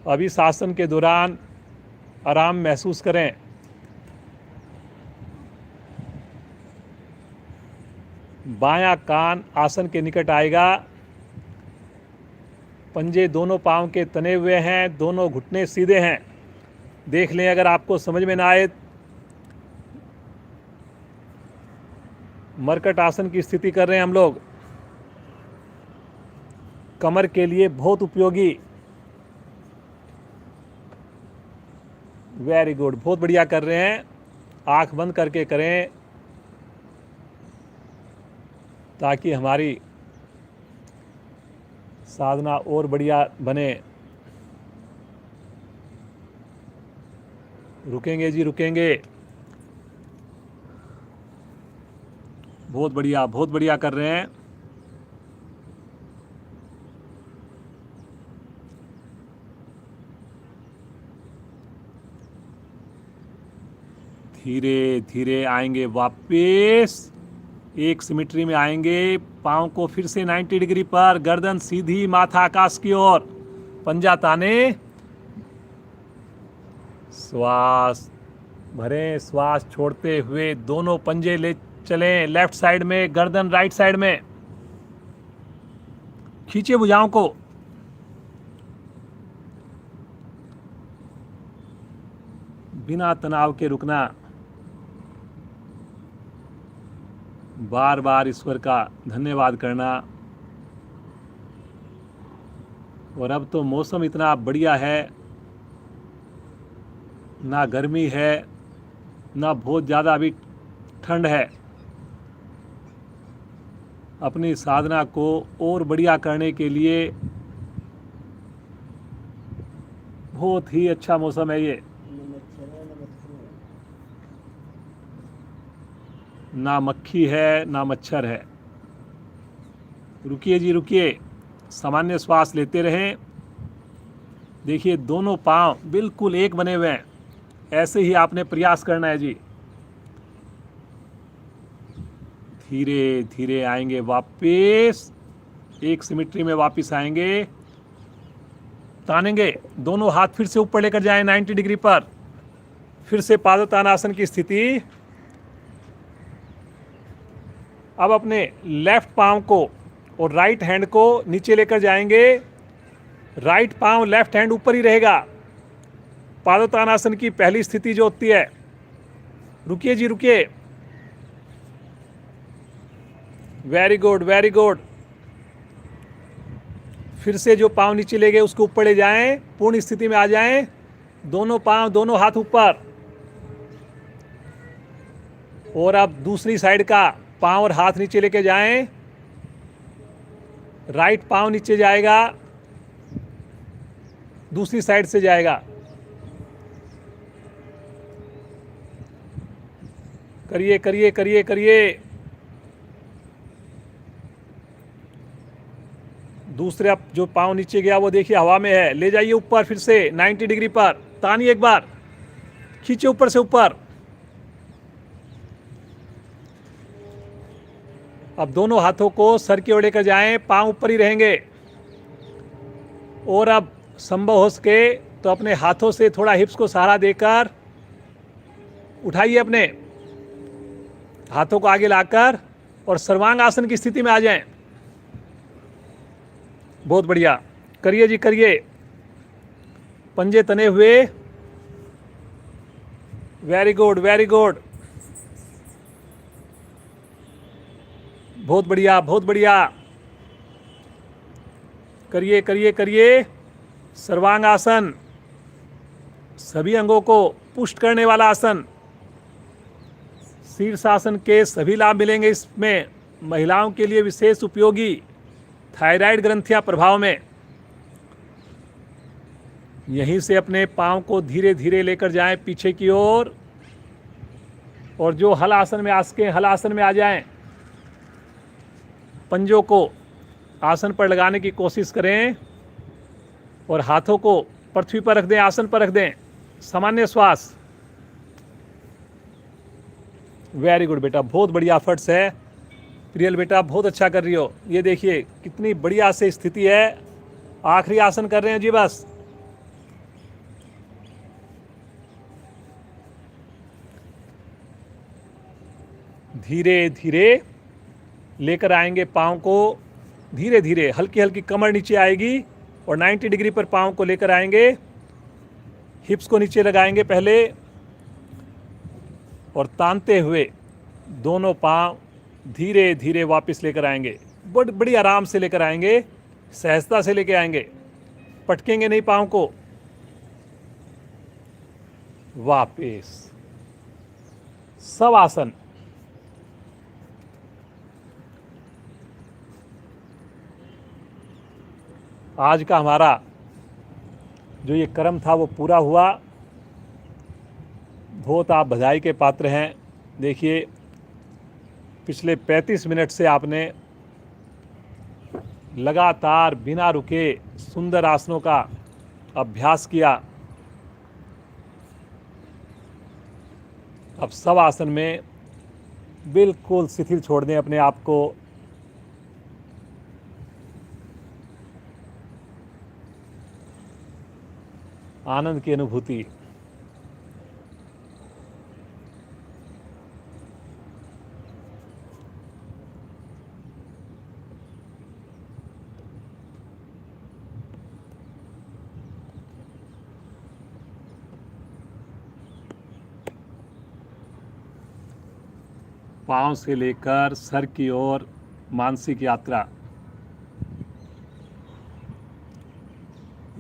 अभी इस आसन के दौरान आराम महसूस करें। बायां कान आसन के निकट आएगा। पंजे दोनों पांव के तने हुए हैं, दोनों घुटने सीधे हैं। देख लें अगर आपको समझ में ना आए। मरकट आसन की स्थिति कर रहे हैं हम लोग। कमर के लिए बहुत उपयोगी। वेरी गुड, बहुत बढ़िया कर रहे हैं। आंख बंद करके करें ताकि हमारी साधना और बढ़िया बने। रुकेंगे जी, रुकेंगे। बहुत बढ़िया, बहुत बढ़िया कर रहे हैं। धीरे धीरे आएंगे वापस, एक सिमेट्री में आएंगे। पाँव को फिर से 90 डिग्री पर, गर्दन सीधी, माथा आकाश की ओर, पंजा ताने। श्वास भरें, श्वास छोड़ते हुए दोनों पंजे ले चलें लेफ्ट साइड में, गर्दन राइट साइड में। खींचे भुजाओं को। बिना तनाव के रुकना। बार बार ईश्वर का धन्यवाद करना। और अब तो मौसम इतना बढ़िया है, ना गर्मी है ना बहुत ज़्यादा अभी ठंड है। अपनी साधना को और बढ़िया करने के लिए बहुत ही अच्छा मौसम है ये। ना मक्खी है ना मच्छर है। रुकिए जी, रुकिए। सामान्य श्वास लेते रहें। देखिए दोनों पांव बिल्कुल एक बने हुए हैं। ऐसे ही आपने प्रयास करना है जी। धीरे धीरे आएंगे वापस, एक सिमेट्री में वापस आएंगे। तानेंगे, दोनों हाथ फिर से ऊपर लेकर जाएं 90 डिग्री पर। फिर से पादोत्तानासन की स्थिति। अब अपने लेफ्ट पांव को और राइट हैंड को नीचे लेकर जाएंगे। राइट पांव लेफ्ट हैंड ऊपर ही रहेगा। पादोत्तानासन की पहली स्थिति जो होती है। रुकिए जी, रुकिए। Very good, very good. फिर से जो पांव नीचे ले गए उसको ऊपर ले जाएं, पूर्ण स्थिति में आ जाएं। दोनों पांव, दोनों हाथ ऊपर। और अब दूसरी साइड का पांव और हाथ नीचे लेके जाएं। राइट पांव नीचे जाएगा, दूसरी साइड से जाएगा। करिए करिए करिए करिए। दूसरे अब जो पांव नीचे गया वो देखिए हवा में है, ले जाइए ऊपर फिर से 90 डिग्री पर। तानिए एक बार, खींचे ऊपर से ऊपर। अब दोनों हाथों को सर की ओर लेकर जाएं, पांव ऊपर ही रहेंगे। और अब संभव हो सके तो अपने हाथों से थोड़ा हिप्स को सहारा देकर उठाइए, अपने हाथों को आगे लाकर और सर्वांग आसन की स्थिति में आ जाएं। बहुत बढ़िया, करिए जी, करिए। पंजे तने हुए। Very good, very good. बहुत बढ़िया, बहुत बढ़िया। करिए करिए करिए। सर्वांग आसन, सभी अंगों को पुष्ट करने वाला आसन। शीर्षासन के सभी लाभ मिलेंगे इसमें। महिलाओं के लिए विशेष उपयोगी, थायराइड ग्रंथियां प्रभाव में। यहीं से अपने पांव को धीरे धीरे लेकर जाएं पीछे की ओर। और जो हल आसन में आ सके हल आसन में आ जाएं। पंजों को आसन पर लगाने की कोशिश करें और हाथों को पृथ्वी पर रख दें, आसन पर रख दें। सामान्य श्वास। वेरी गुड बेटा, बहुत बढ़िया एफर्ट्स है। प्रियल बेटा बहुत अच्छा कर रही हो। ये देखिए कितनी बढ़िया से स्थिति है। आखिरी आसन कर रहे हैं जी बस। धीरे धीरे लेकर आएंगे पाँव को, धीरे धीरे, हल्की हल्की कमर नीचे आएगी और 90 डिग्री पर पाँव को लेकर आएंगे। हिप्स को नीचे लगाएंगे पहले और तानते हुए दोनों पाँव धीरे धीरे वापस लेकर आएंगे। बड़ी आराम से लेकर आएंगे। सहजता से लेके आएंगे, पटकेंगे नहीं पाँव को। वापिस सब आसन। आज का हमारा जो ये कर्म था वो पूरा हुआ। बहुत आप बधाई के पात्र हैं। देखिए, पिछले 35 मिनट से आपने लगातार बिना रुके सुंदर आसनों का अभ्यास किया। अब सब आसन में बिल्कुल शिथिल छोड़ दें अपने आप को। आनंद की अनुभूति। पांव से लेकर सर की ओर मानसिक यात्रा।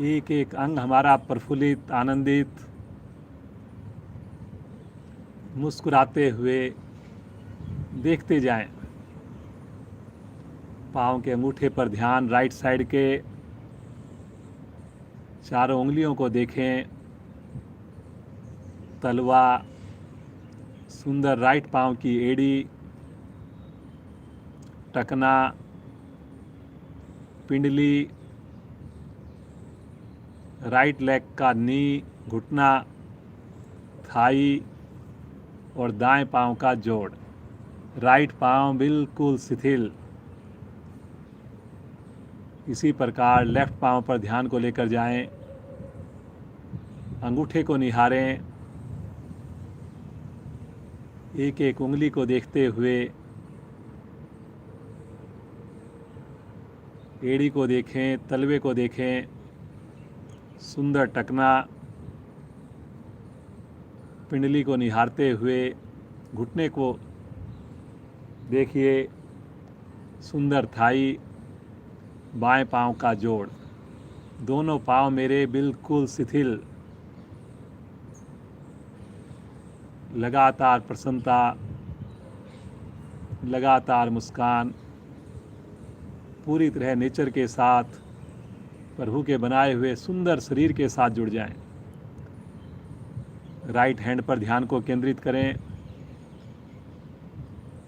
एक एक अंग हमारा प्रफुल्लित, आनंदित, मुस्कुराते हुए देखते जाएं। पाँव के अंगूठे पर ध्यान, राइट साइड के चारों उंगलियों को देखें। तलवा, सुंदर राइट पाँव की एड़ी, टकना, पिंडली, राइट लेग का नी, घुटना, थाई और दाएं पाँव का जोड़। राइट पाँव बिल्कुल शिथिल। इसी प्रकार लेफ्ट पाँव पर ध्यान को लेकर जाएं। अंगूठे को निहारें, एक एक उंगली को देखते हुए। एड़ी को देखें, तलवे को देखें, सुंदर टकना, पिंडली को निहारते हुए। घुटने को देखिए, सुंदर थाई, बाएं पाँव का जोड़। दोनों पाँव मेरे बिल्कुल शिथिल। लगातार प्रसन्नता, लगातार मुस्कान, पूरी तरह नेचर के साथ, प्रभु के बनाए हुए सुंदर शरीर के साथ जुड़ जाएं। राइट हैंड पर ध्यान को केंद्रित करें।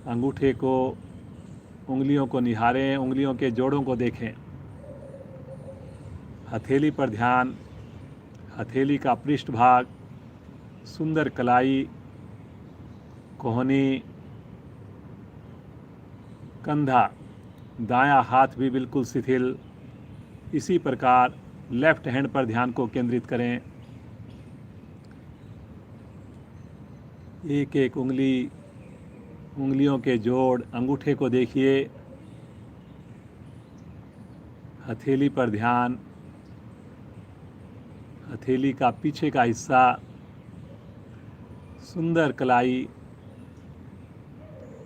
अंगूठे को, उंगलियों को निहारें, उंगलियों के जोड़ों को देखें। हथेली पर ध्यान, हथेली का पृष्ठभाग, सुंदर कलाई, कोहनी, कंधा, दायां हाथ भी बिल्कुल शिथिल। इसी प्रकार लेफ्ट हैंड पर ध्यान को केंद्रित करें। एक एक उंगली, उंगलियों के जोड़, अंगूठे को देखिए। हथेली पर ध्यान, हथेली का पीछे का हिस्सा, सुंदर कलाई,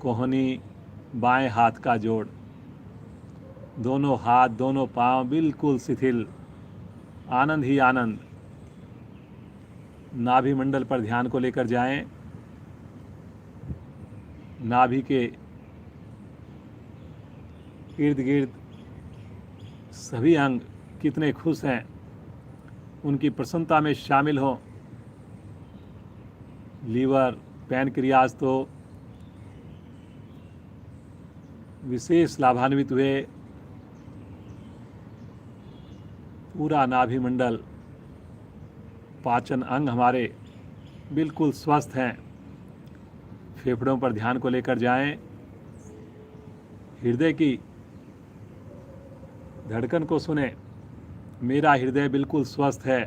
कोहनी, बाएं हाथ का जोड़। दोनों हाथ, दोनों पांव बिल्कुल शिथिल। आनंद ही आनंद। नाभि मंडल पर ध्यान को लेकर जाएं। नाभि के इर्द गिर्द सभी अंग कितने खुश हैं, उनकी प्रसन्नता में शामिल हों। लीवर, पैनक्रियाज तो विशेष लाभान्वित हुए। पूरा नाभि मंडल, पाचन अंग हमारे बिल्कुल स्वस्थ हैं। फेफड़ों पर ध्यान को लेकर जाएं। हृदय की धड़कन को सुने। मेरा हृदय बिल्कुल स्वस्थ है।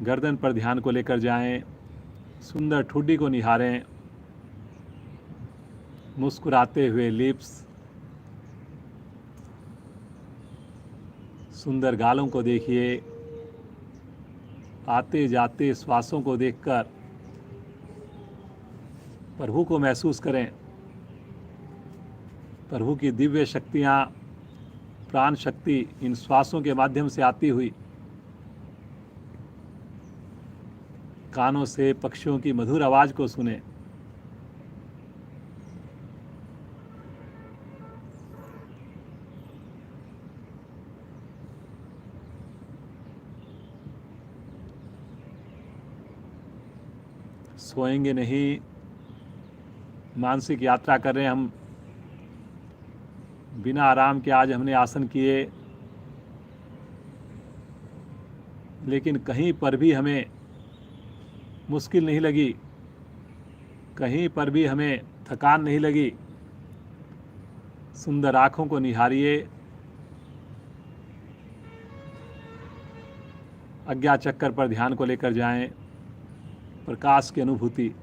गर्दन पर ध्यान को लेकर जाएं। सुंदर ठुड्डी को निहारें। मुस्कुराते हुए लिप्स, सुंदर गालों को देखिए। आते जाते श्वासों को देखकर प्रभु को महसूस करें। प्रभु की दिव्य शक्तियाँ, प्राण शक्ति इन श्वासों के माध्यम से आती हुई कानों से पक्षियों की मधुर आवाज़ को सुने। सोएंगे नहीं, मानसिक यात्रा कर रहे हैं हम। बिना आराम के आज हमने आसन किए, लेकिन कहीं पर भी हमें मुश्किल नहीं लगी, कहीं पर भी हमें थकान नहीं लगी। सुंदर आँखों को निहारिए, आज्ञा चक्कर पर ध्यान को लेकर जाएं, प्रकाश की अनुभूति।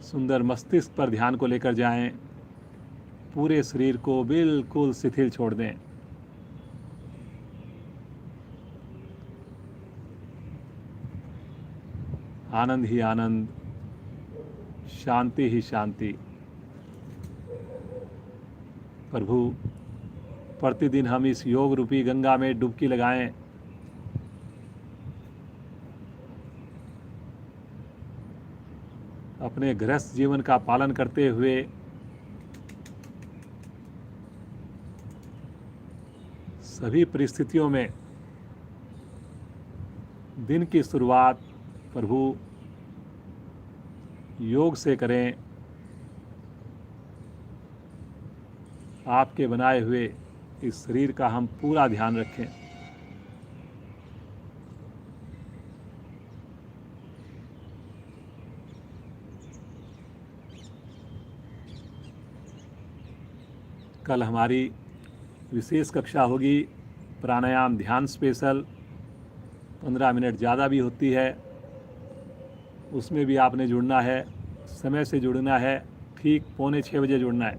सुंदर मस्तिष्क पर ध्यान को लेकर जाएं, पूरे शरीर को बिल्कुल शिथिल छोड़ दें। आनंद ही आनंद, शांति ही शांति। प्रभु, प्रतिदिन हम इस योग रूपी गंगा में डुबकी लगाएं। अपने गृहस्थ जीवन का पालन करते हुए सभी परिस्थितियों में दिन की शुरुआत प्रभु योग से करें। आपके बनाए हुए इस शरीर का हम पूरा ध्यान रखें। कल हमारी विशेष कक्षा होगी, प्राणायाम ध्यान स्पेशल, 15 मिनट ज़्यादा भी होती है। उसमें भी आपने जुड़ना है, समय से जुड़ना है, ठीक 5:45 बजे जुड़ना है।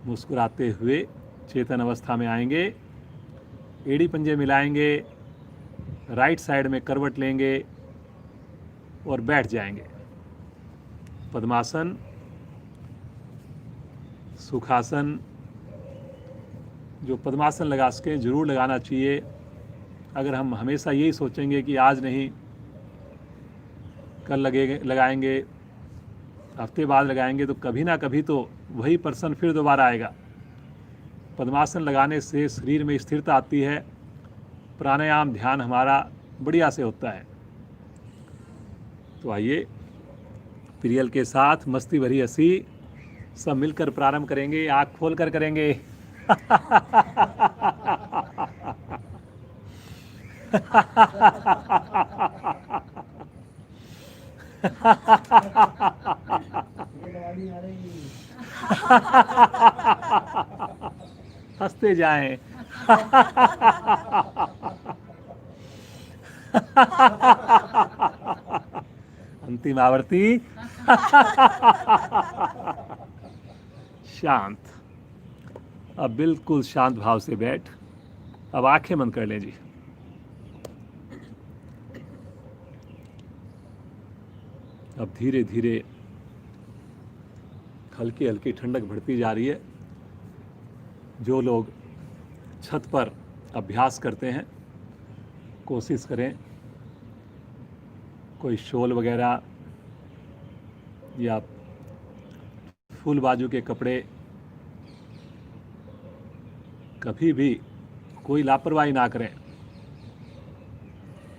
मुस्कुराते हुए चेतन अवस्था में आएंगे, एड़ी पंजे मिलाएंगे, राइट साइड में करवट लेंगे और बैठ जाएंगे। पद्मासन, सुखासन, जो पद्मासन लगा सकें ज़रूर लगाना चाहिए। अगर हम हमेशा यही सोचेंगे कि आज नहीं, कल लगाएंगे, हफ्ते बाद लगाएंगे, तो कभी ना कभी तो वही पर्सन फिर दोबारा आएगा। पद्मासन लगाने से शरीर में स्थिरता आती है, प्राणायाम ध्यान हमारा बढ़िया से होता है। तो आइए, प्रियल के साथ मस्ती भरी हंसी सब मिलकर प्रारंभ करेंगे। आँख खोल कर करेंगे। हंसते जाएं। अंतिम आवर्ती। शांत। अब बिल्कुल शांत भाव से बैठ। अब आंखें बंद कर लें जी। अब धीरे धीरे हल्की हल्की ठंडक बढ़ती जा रही है। जो लोग छत पर अभ्यास करते हैं, कोशिश करें कोई शॉल वगैरह या फुल बाजू के कपड़े, कभी भी कोई लापरवाही ना करें,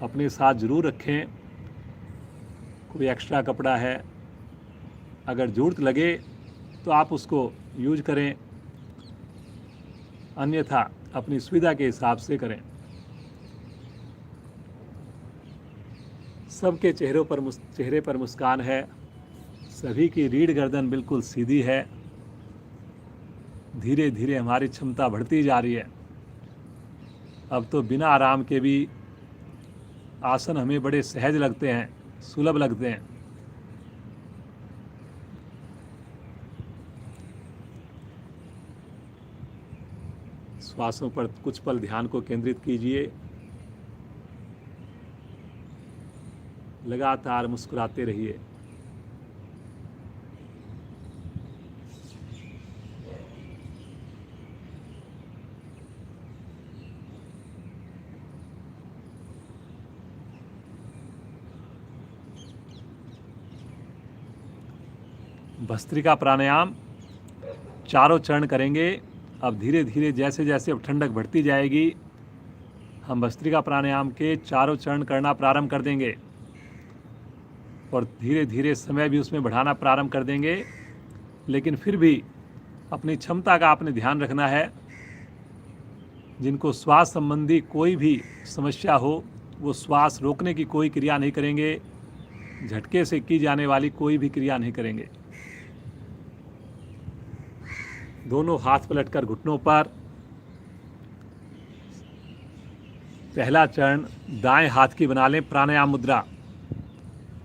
अपने साथ ज़रूर रखें। कोई एक्स्ट्रा कपड़ा है, अगर ज़रूरत लगे तो आप उसको यूज करें, अन्यथा अपनी सुविधा के हिसाब से करें। सबके चेहरे पर मुस्कान है, सभी की रीढ़ गर्दन बिल्कुल सीधी है। धीरे धीरे हमारी क्षमता बढ़ती जा रही है। अब तो बिना आराम के भी आसन हमें बड़े सहज लगते हैं, सुलभ लगते हैं। श्वासों पर कुछ पल ध्यान को केंद्रित कीजिए। लगातार मुस्कुराते रहिए। भस्त्रिका प्राणायाम चारों चरण करेंगे। अब धीरे धीरे जैसे जैसे अब ठंडक बढ़ती जाएगी, हम भस्त्रिका प्राणायाम के चारों चरण करना प्रारंभ कर देंगे और धीरे धीरे समय भी उसमें बढ़ाना प्रारंभ कर देंगे। लेकिन फिर भी अपनी क्षमता का आपने ध्यान रखना है। जिनको श्वास संबंधी कोई भी समस्या हो, वो श्वास रोकने की कोई क्रिया नहीं करेंगे, झटके से की जाने वाली कोई भी क्रिया नहीं करेंगे। दोनों हाथ पलटकर घुटनों पर। पहला चरण दाएं हाथ की बना लें प्राणायाम मुद्रा।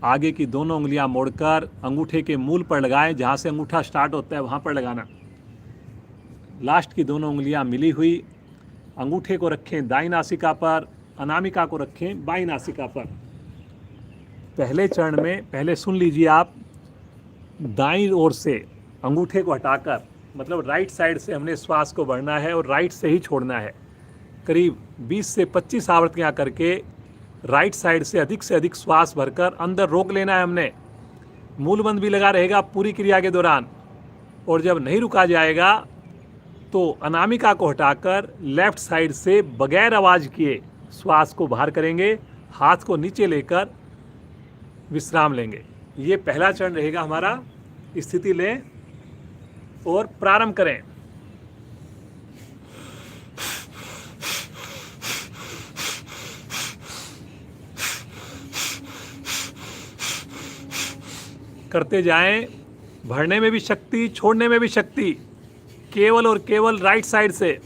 आगे की दोनों उंगलियां मोड़कर अंगूठे के मूल पर लगाएं, जहां से अंगूठा स्टार्ट होता है वहां पर लगाना। लास्ट की दोनों उंगलियां मिली हुई, अंगूठे को रखें दाईं नासिका पर, अनामिका को रखें बाईं नासिका पर। पहले चरण में पहले सुन लीजिए आप, दाईं ओर से अंगूठे को हटाकर, मतलब राइट साइड से हमने श्वास को बढ़ना है और राइट से ही छोड़ना है। करीब 20 से 25 आवृत्तियां करके राइट साइड से अधिक श्वास भरकर अंदर रोक लेना है हमने। मूलबंध भी लगा रहेगा पूरी क्रिया के दौरान। और जब नहीं रुका जाएगा तो अनामिका को हटाकर लेफ्ट साइड से बगैर आवाज़ किए श्वास को बाहर करेंगे, हाथ को नीचे लेकर विश्राम लेंगे। ये पहला चरण रहेगा हमारा। स्थिति लें और प्रारंभ करें। करते जाएं, भरने में भी शक्ति, छोड़ने में भी शक्ति, केवल और केवल राइट साइड से।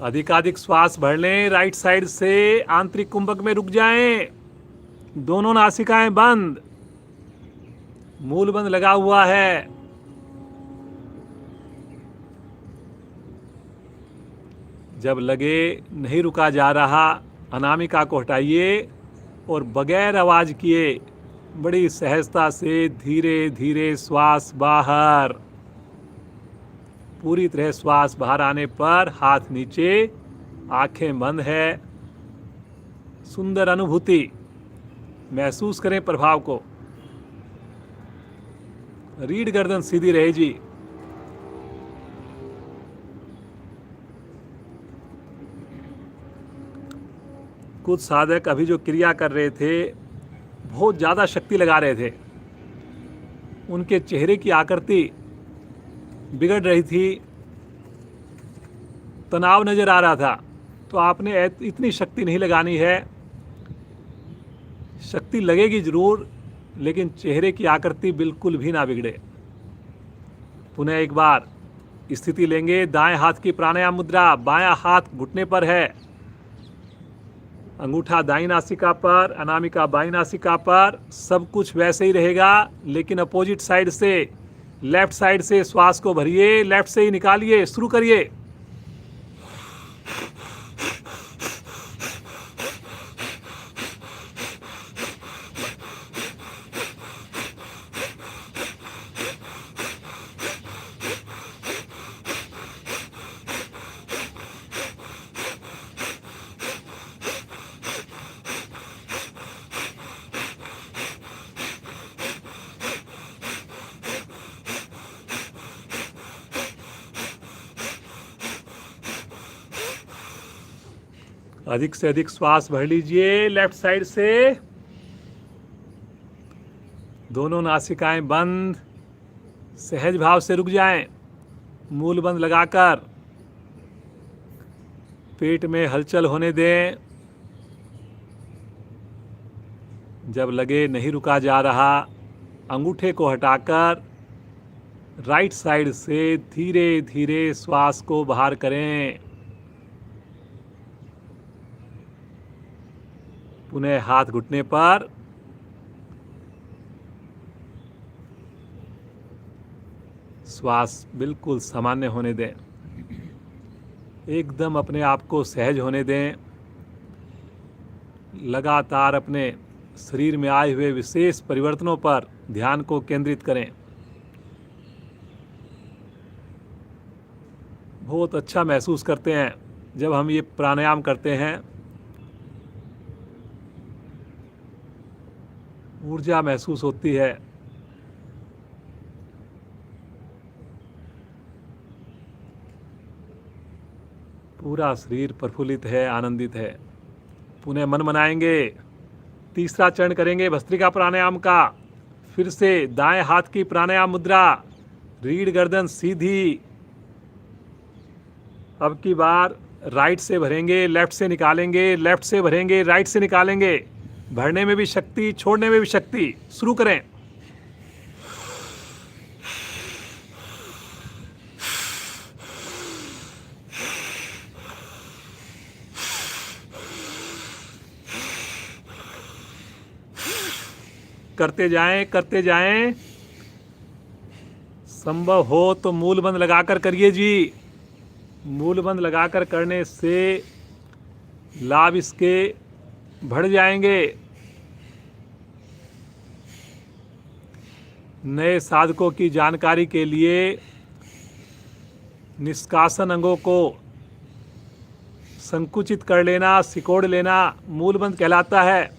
अधिकाधिक श्वास भर लें राइट साइड से, आंतरिक कुंभक में रुक जाएं, दोनों नासिकाएं बंद, मूल बंद लगा हुआ है। जब लगे नहीं रुका जा रहा, अनामिका को हटाइए और बगैर आवाज किए बड़ी सहजता से धीरे धीरे श्वास बाहर। पूरी तरह श्वास बाहर आने पर हाथ नीचे, आंखें बंद है। सुंदर अनुभूति महसूस करें प्रभाव को। रीढ़ गर्दन सीधी रहे जी। कुछ साधक अभी जो क्रिया कर रहे थे बहुत ज़्यादा शक्ति लगा रहे थे, उनके चेहरे की आकृति बिगड़ रही थी, तनाव नजर आ रहा था। तो आपने इतनी शक्ति नहीं लगानी है। शक्ति लगेगी जरूर, लेकिन चेहरे की आकृति बिल्कुल भी ना बिगड़े। पुनः एक बार स्थिति लेंगे। दाएं हाथ की प्राणायाम मुद्रा, बायां हाथ घुटने पर है, अंगूठा दाईं नासिका पर, अनामिका बाईं नासिका पर। सब कुछ वैसे ही रहेगा, लेकिन अपोजिट साइड से, लेफ्ट साइड से श्वास को भरिए, लेफ्ट से ही निकालिए। शुरू करिए। अधिक से अधिक श्वास भर लीजिए लेफ्ट साइड से। दोनों नासिकाएं बंद, सहज भाव से रुक जाएं, मूल बंद लगाकर। पेट में हलचल होने दें। जब लगे नहीं रुका जा रहा, अंगूठे को हटाकर राइट साइड से धीरे धीरे श्वास को बाहर करें। पुनः हाथ घुटने पर, श्वास बिल्कुल सामान्य होने दें, एकदम अपने आप को सहज होने दें। लगातार अपने शरीर में आए हुए विशेष परिवर्तनों पर ध्यान को केंद्रित करें। बहुत अच्छा महसूस करते हैं जब हम ये प्राणायाम करते हैं। ऊर्जा महसूस होती है। पूरा शरीर प्रफुल्लित है, आनंदित है। पुनः मन बनाएंगे। तीसरा चरण करेंगे भस्त्रिका प्राणायाम का। फिर से दाएं हाथ की प्राणायाम मुद्रा, रीढ़ गर्दन सीधी। अब की बार राइट से भरेंगे, लेफ्ट से निकालेंगे, लेफ्ट से भरेंगे, राइट से निकालेंगे। भरने में भी शक्ति, छोड़ने में भी शक्ति। शुरू करें। करते जाएं, करते जाएं। संभव हो तो मूल बंद लगाकर करिए जी। मूल बंद लगाकर करने से लाभ इसके बढ़ जाएंगे। नए साधकों की जानकारी के लिए निष्कासन अंगों को संकुचित कर लेना, सिकोड़ लेना मूल बंद कहलाता है।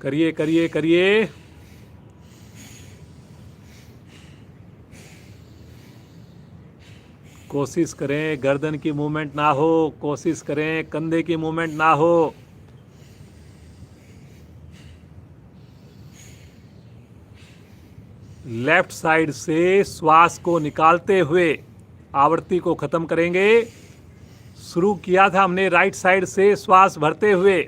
करिए करिए करिए। कोशिश करें गर्दन की मूवमेंट ना हो, कोशिश करें कंधे की मूवमेंट ना हो। लेफ्ट साइड से श्वास को निकालते हुए आवृत्ति को खत्म करेंगे। शुरू किया था हमने राइट साइड से श्वास भरते हुए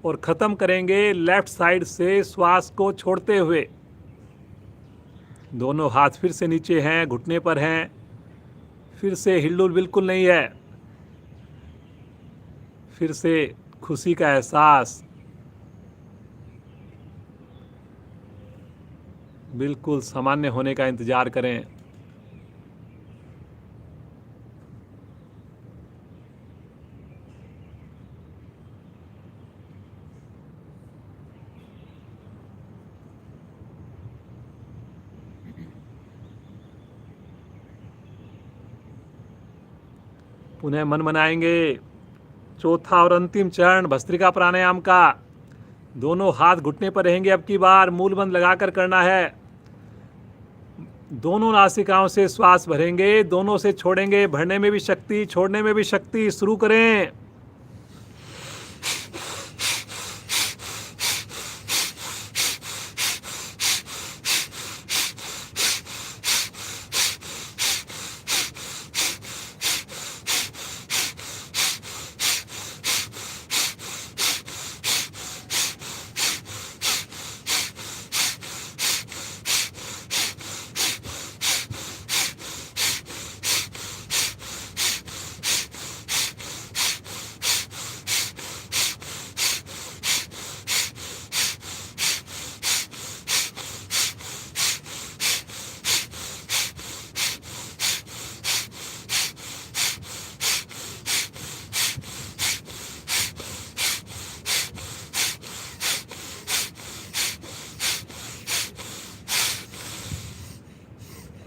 और खत्म करेंगे लेफ्ट साइड से श्वास को छोड़ते हुए। दोनों हाथ फिर से नीचे हैं, घुटने पर हैं। फिर से हिलडुल बिल्कुल नहीं है। फिर से खुशी का एहसास। बिल्कुल सामान्य होने का इंतजार करें। पुनः मन बनाएंगे। चौथा और अंतिम चरण भस्त्रिका प्राणायाम का। दोनों हाथ घुटने पर रहेंगे। अब की बार मूल बंद लगाकर करना है। दोनों नासिकाओं से श्वास भरेंगे, दोनों से छोड़ेंगे। भरने में भी शक्ति, छोड़ने में भी शक्ति। शुरू करें।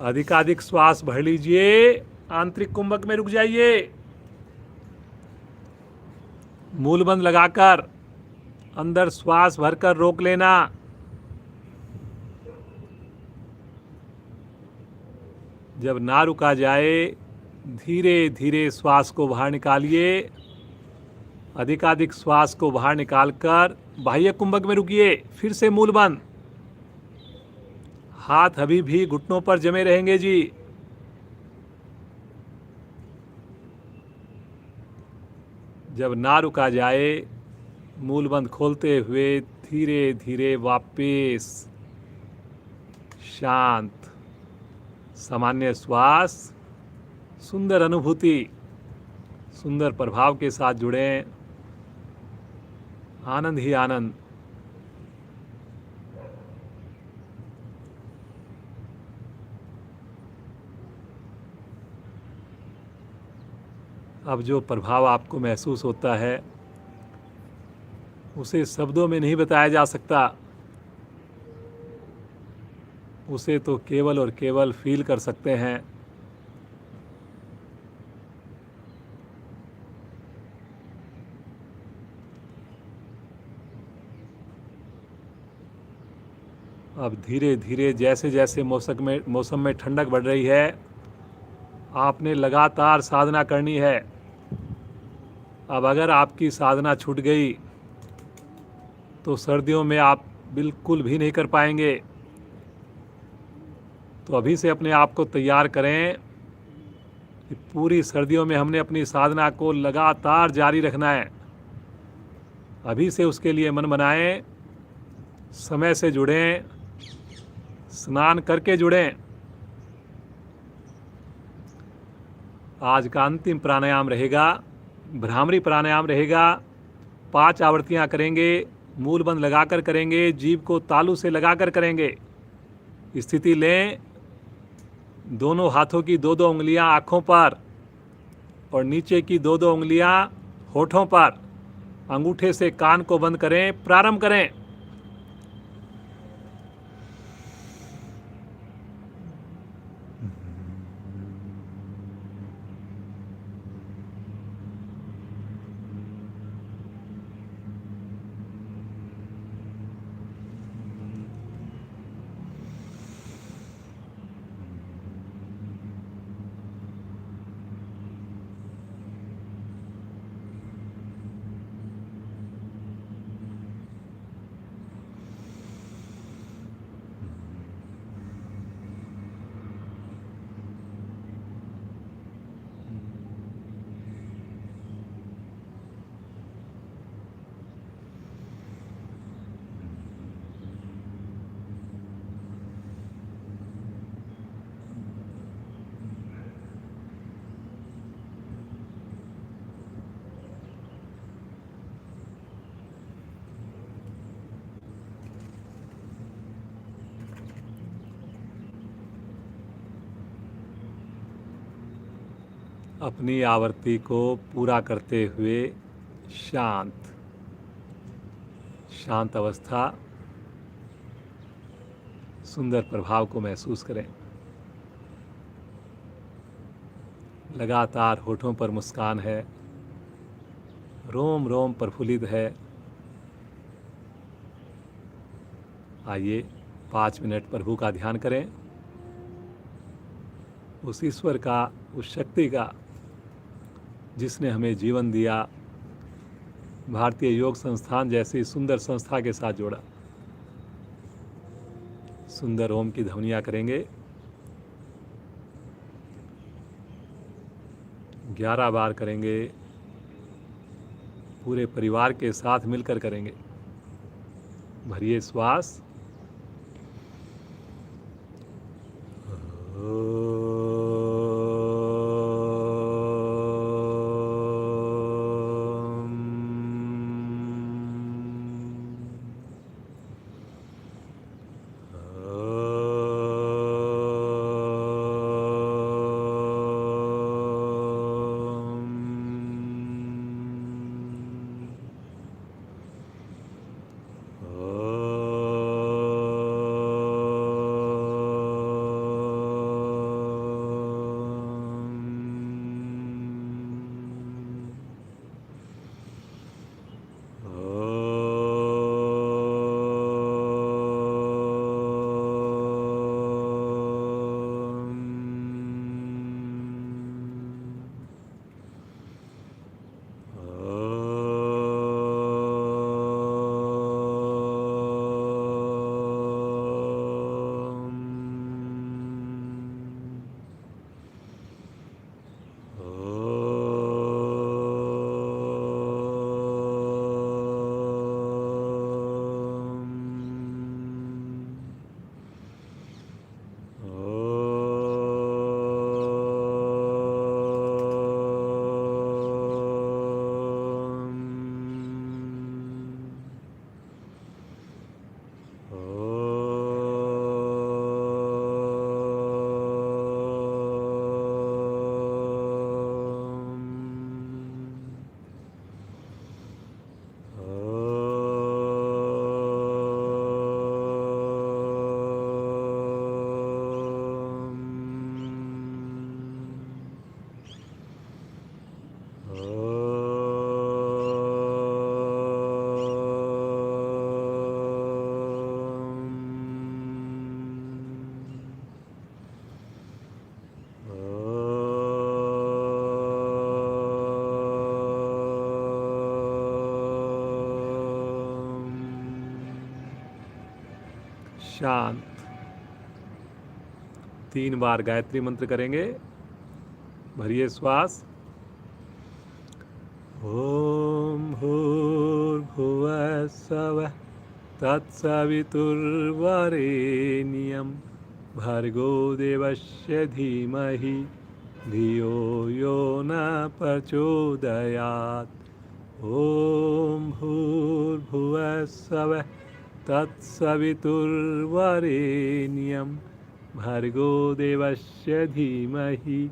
अधिकाधिक श्वास भर लीजिए। आंतरिक कुंभक में रुक जाइए। मूल बंद लगाकर अंदर श्वास भरकर रोक लेना। जब ना रुका जाए धीरे धीरे श्वास को बाहर निकालिए। अधिकाधिक श्वास को बाहर निकालकर बाह्य कुंभक में रुकिए। फिर से मूल बंद। हाथ अभी भी घुटनों पर जमे रहेंगे जी। जब ना रुका जाए मूल बंद खोलते हुए धीरे धीरे वापस शांत सामान्य श्वास। सुंदर अनुभूति, सुंदर प्रभाव के साथ जुड़ें। आनंद ही आनंद। अब जो प्रभाव आपको महसूस होता है उसे शब्दों में नहीं बताया जा सकता, उसे तो केवल और केवल फील कर सकते हैं। अब धीरे धीरे जैसे जैसे मौसम में ठंडक बढ़ रही है, आपने लगातार साधना करनी है। अब अगर आपकी साधना छूट गई तो सर्दियों में आप बिल्कुल भी नहीं कर पाएंगे। तो अभी से अपने आप को तैयार करें कि पूरी सर्दियों में हमने अपनी साधना को लगातार जारी रखना है। अभी से उसके लिए मन बनाएं, समय से जुड़ें, स्नान करके जुड़ें। आज का अंतिम प्राणायाम रहेगा, भ्रामरी प्राणायाम रहेगा। 5 आवृत्तियां करेंगे, मूल बंद लगाकर करेंगे, जीभ को तालू से लगाकर करेंगे। स्थिति लें, दोनों हाथों की 2-2 उंगलियां आँखों पर और नीचे की 2-2 उंगलियां होठों पर। अंगूठे से कान को बंद करें। प्रारंभ करें। अपनी आवृत्ति को पूरा करते हुए शांत शांत अवस्था, सुंदर प्रभाव को महसूस करें। लगातार होठों पर मुस्कान है, रोम रोम प्रफुल्लित है। आइए 5 मिनट प्रभु का ध्यान करें, उस ईश्वर का, उस शक्ति का जिसने हमें जीवन दिया, भारतीय योग संस्थान जैसी सुंदर संस्था के साथ जोड़ा। सुंदर ओम की ध्वनियाँ करेंगे। 11 बार करेंगे, पूरे परिवार के साथ मिलकर करेंगे। भरिए श्वास। शांत। 3 बार गायत्री मंत्र करेंगे। भरिए श्वास। ओम भूर्भुवः स्वः तत्सवितुर्वरेण्यं भर्गो देवस्य धीमहि धियो यो न प्रचोदयात्। ओम भूर्भुवः स्वः तत्सवितुर्वरेण्यं भर्गो देवस्य धीमहि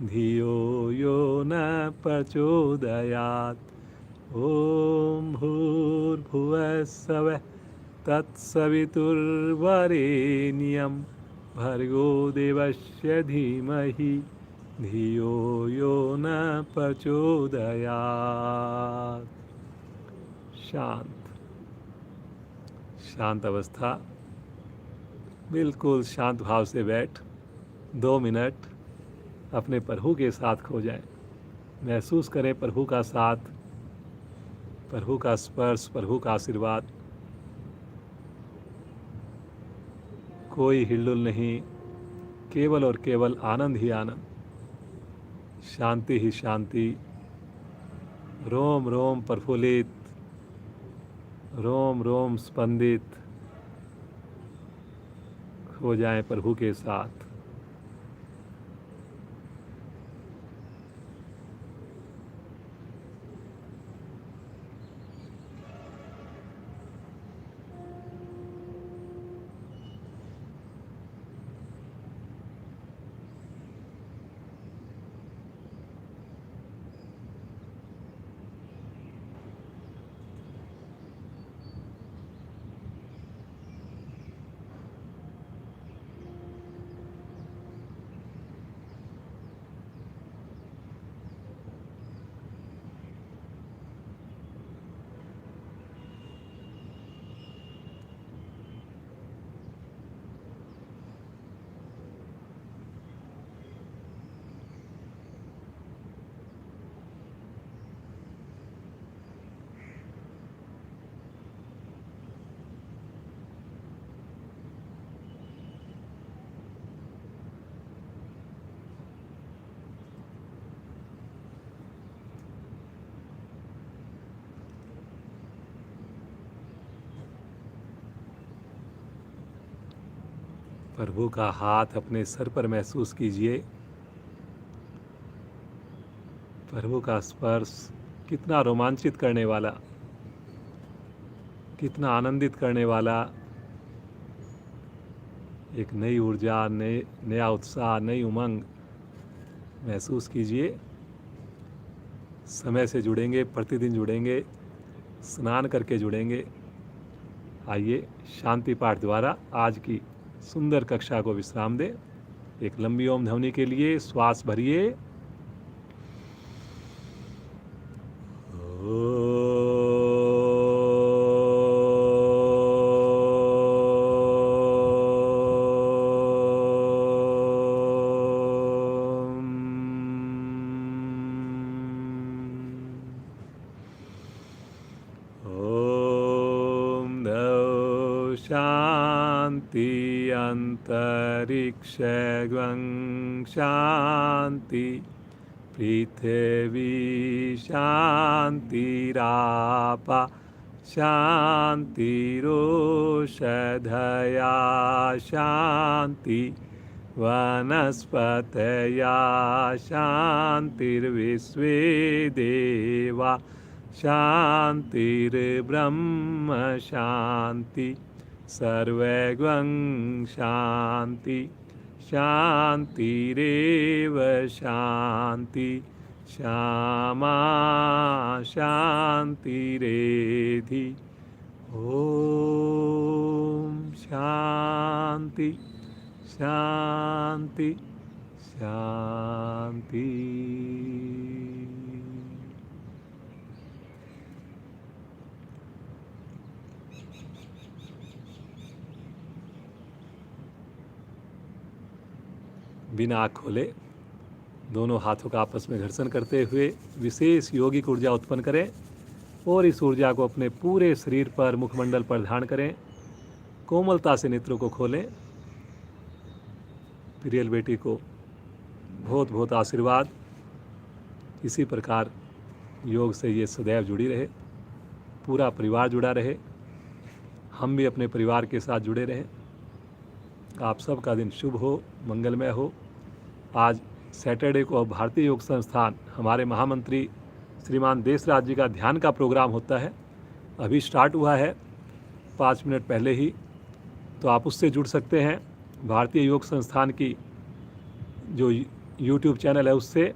धियो यो न प्रचोदयात्। ओम भूर्भुवः स्वः तत्सवितुर्वरेण्यं भर्गो देवस्य धीमहि धियो यो न प्रचोदयात्। शांत। शांत अवस्था। बिल्कुल शांत भाव से बैठ 2 मिनट अपने प्रभु के साथ खो जाए। महसूस करें प्रभु का साथ, प्रभु का स्पर्श, प्रभु का आशीर्वाद। कोई हिलडुल नहीं, केवल और केवल आनंद ही आनंद, शांति ही शांति। रोम रोम प्रफुल्लित, रोम रोम स्पंदित हो जाएं प्रभु के साथ। प्रभु का हाथ अपने सर पर महसूस कीजिए। प्रभु का स्पर्श कितना रोमांचित करने वाला, कितना आनंदित करने वाला। एक नई ऊर्जा, नया उत्साह, नई उमंग महसूस कीजिए। समय से जुड़ेंगे, प्रतिदिन जुड़ेंगे, स्नान करके जुड़ेंगे। आइए शांति पाठ द्वारा आज की सुंदर कक्षा को विश्राम दें। एक लंबी ओम ध्वनि के लिए श्वास भरिए। शांति अंतरिक्षं शांति पृथिवी शांतिरापा शांतिरोषधया शांति वनस्पतया शांतिर्विश्वे देवा शांतिर्ब्रह्म शांति सर्वगं शांति शांतिरेव शांति श्यामा शांतिरेधि। ओम शांति शांति शांति। बिना आँख खोले दोनों हाथों का आपस में घर्षण करते हुए विशेष योगिक ऊर्जा उत्पन्न करें और इस ऊर्जा को अपने पूरे शरीर पर, मुखमंडल पर धारण करें। कोमलता से नेत्रों को खोलें। प्रियल बेटी को बहुत बहुत आशीर्वाद। इसी प्रकार योग से ये सदैव जुड़ी रहे, पूरा परिवार जुड़ा रहे, हम भी अपने परिवार के साथ जुड़े रहें। आप सबका दिन शुभ हो, मंगलमय हो। आज सैटरडे को भारतीय योग संस्थान हमारे महामंत्री श्रीमान देशराज जी का ध्यान का प्रोग्राम होता है। अभी स्टार्ट हुआ है 5 मिनट पहले ही, तो आप उससे जुड़ सकते हैं। भारतीय योग संस्थान की जो यूट्यूब चैनल है उससे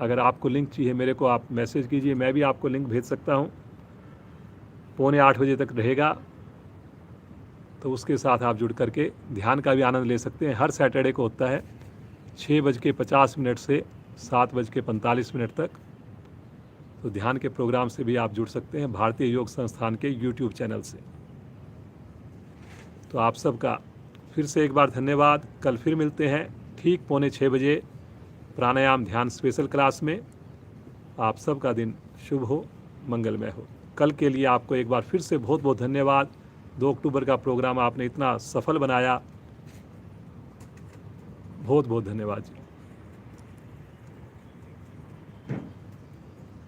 अगर आपको लिंक चाहिए मेरे को आप मैसेज कीजिए, मैं भी आपको लिंक भेज सकता हूँ। 7:45 बजे तक रहेगा, तो उसके साथ आप जुड़ करके ध्यान का भी आनंद ले सकते हैं। हर सैटरडे को होता है 6:50 से 7:45 तक। तो ध्यान के प्रोग्राम से भी आप जुड़ सकते हैं भारतीय योग संस्थान के यूट्यूब चैनल से। तो आप सबका फिर से एक बार धन्यवाद। कल फिर मिलते हैं ठीक 5:45 बजे प्राणायाम ध्यान स्पेशल क्लास में। आप सबका दिन शुभ हो, मंगलमय हो। कल के लिए आपको एक बार फिर से बहुत बहुत धन्यवाद। 2 अक्टूबर का प्रोग्राम आपने इतना सफल बनाया, बहुत बहुत धन्यवाद जी।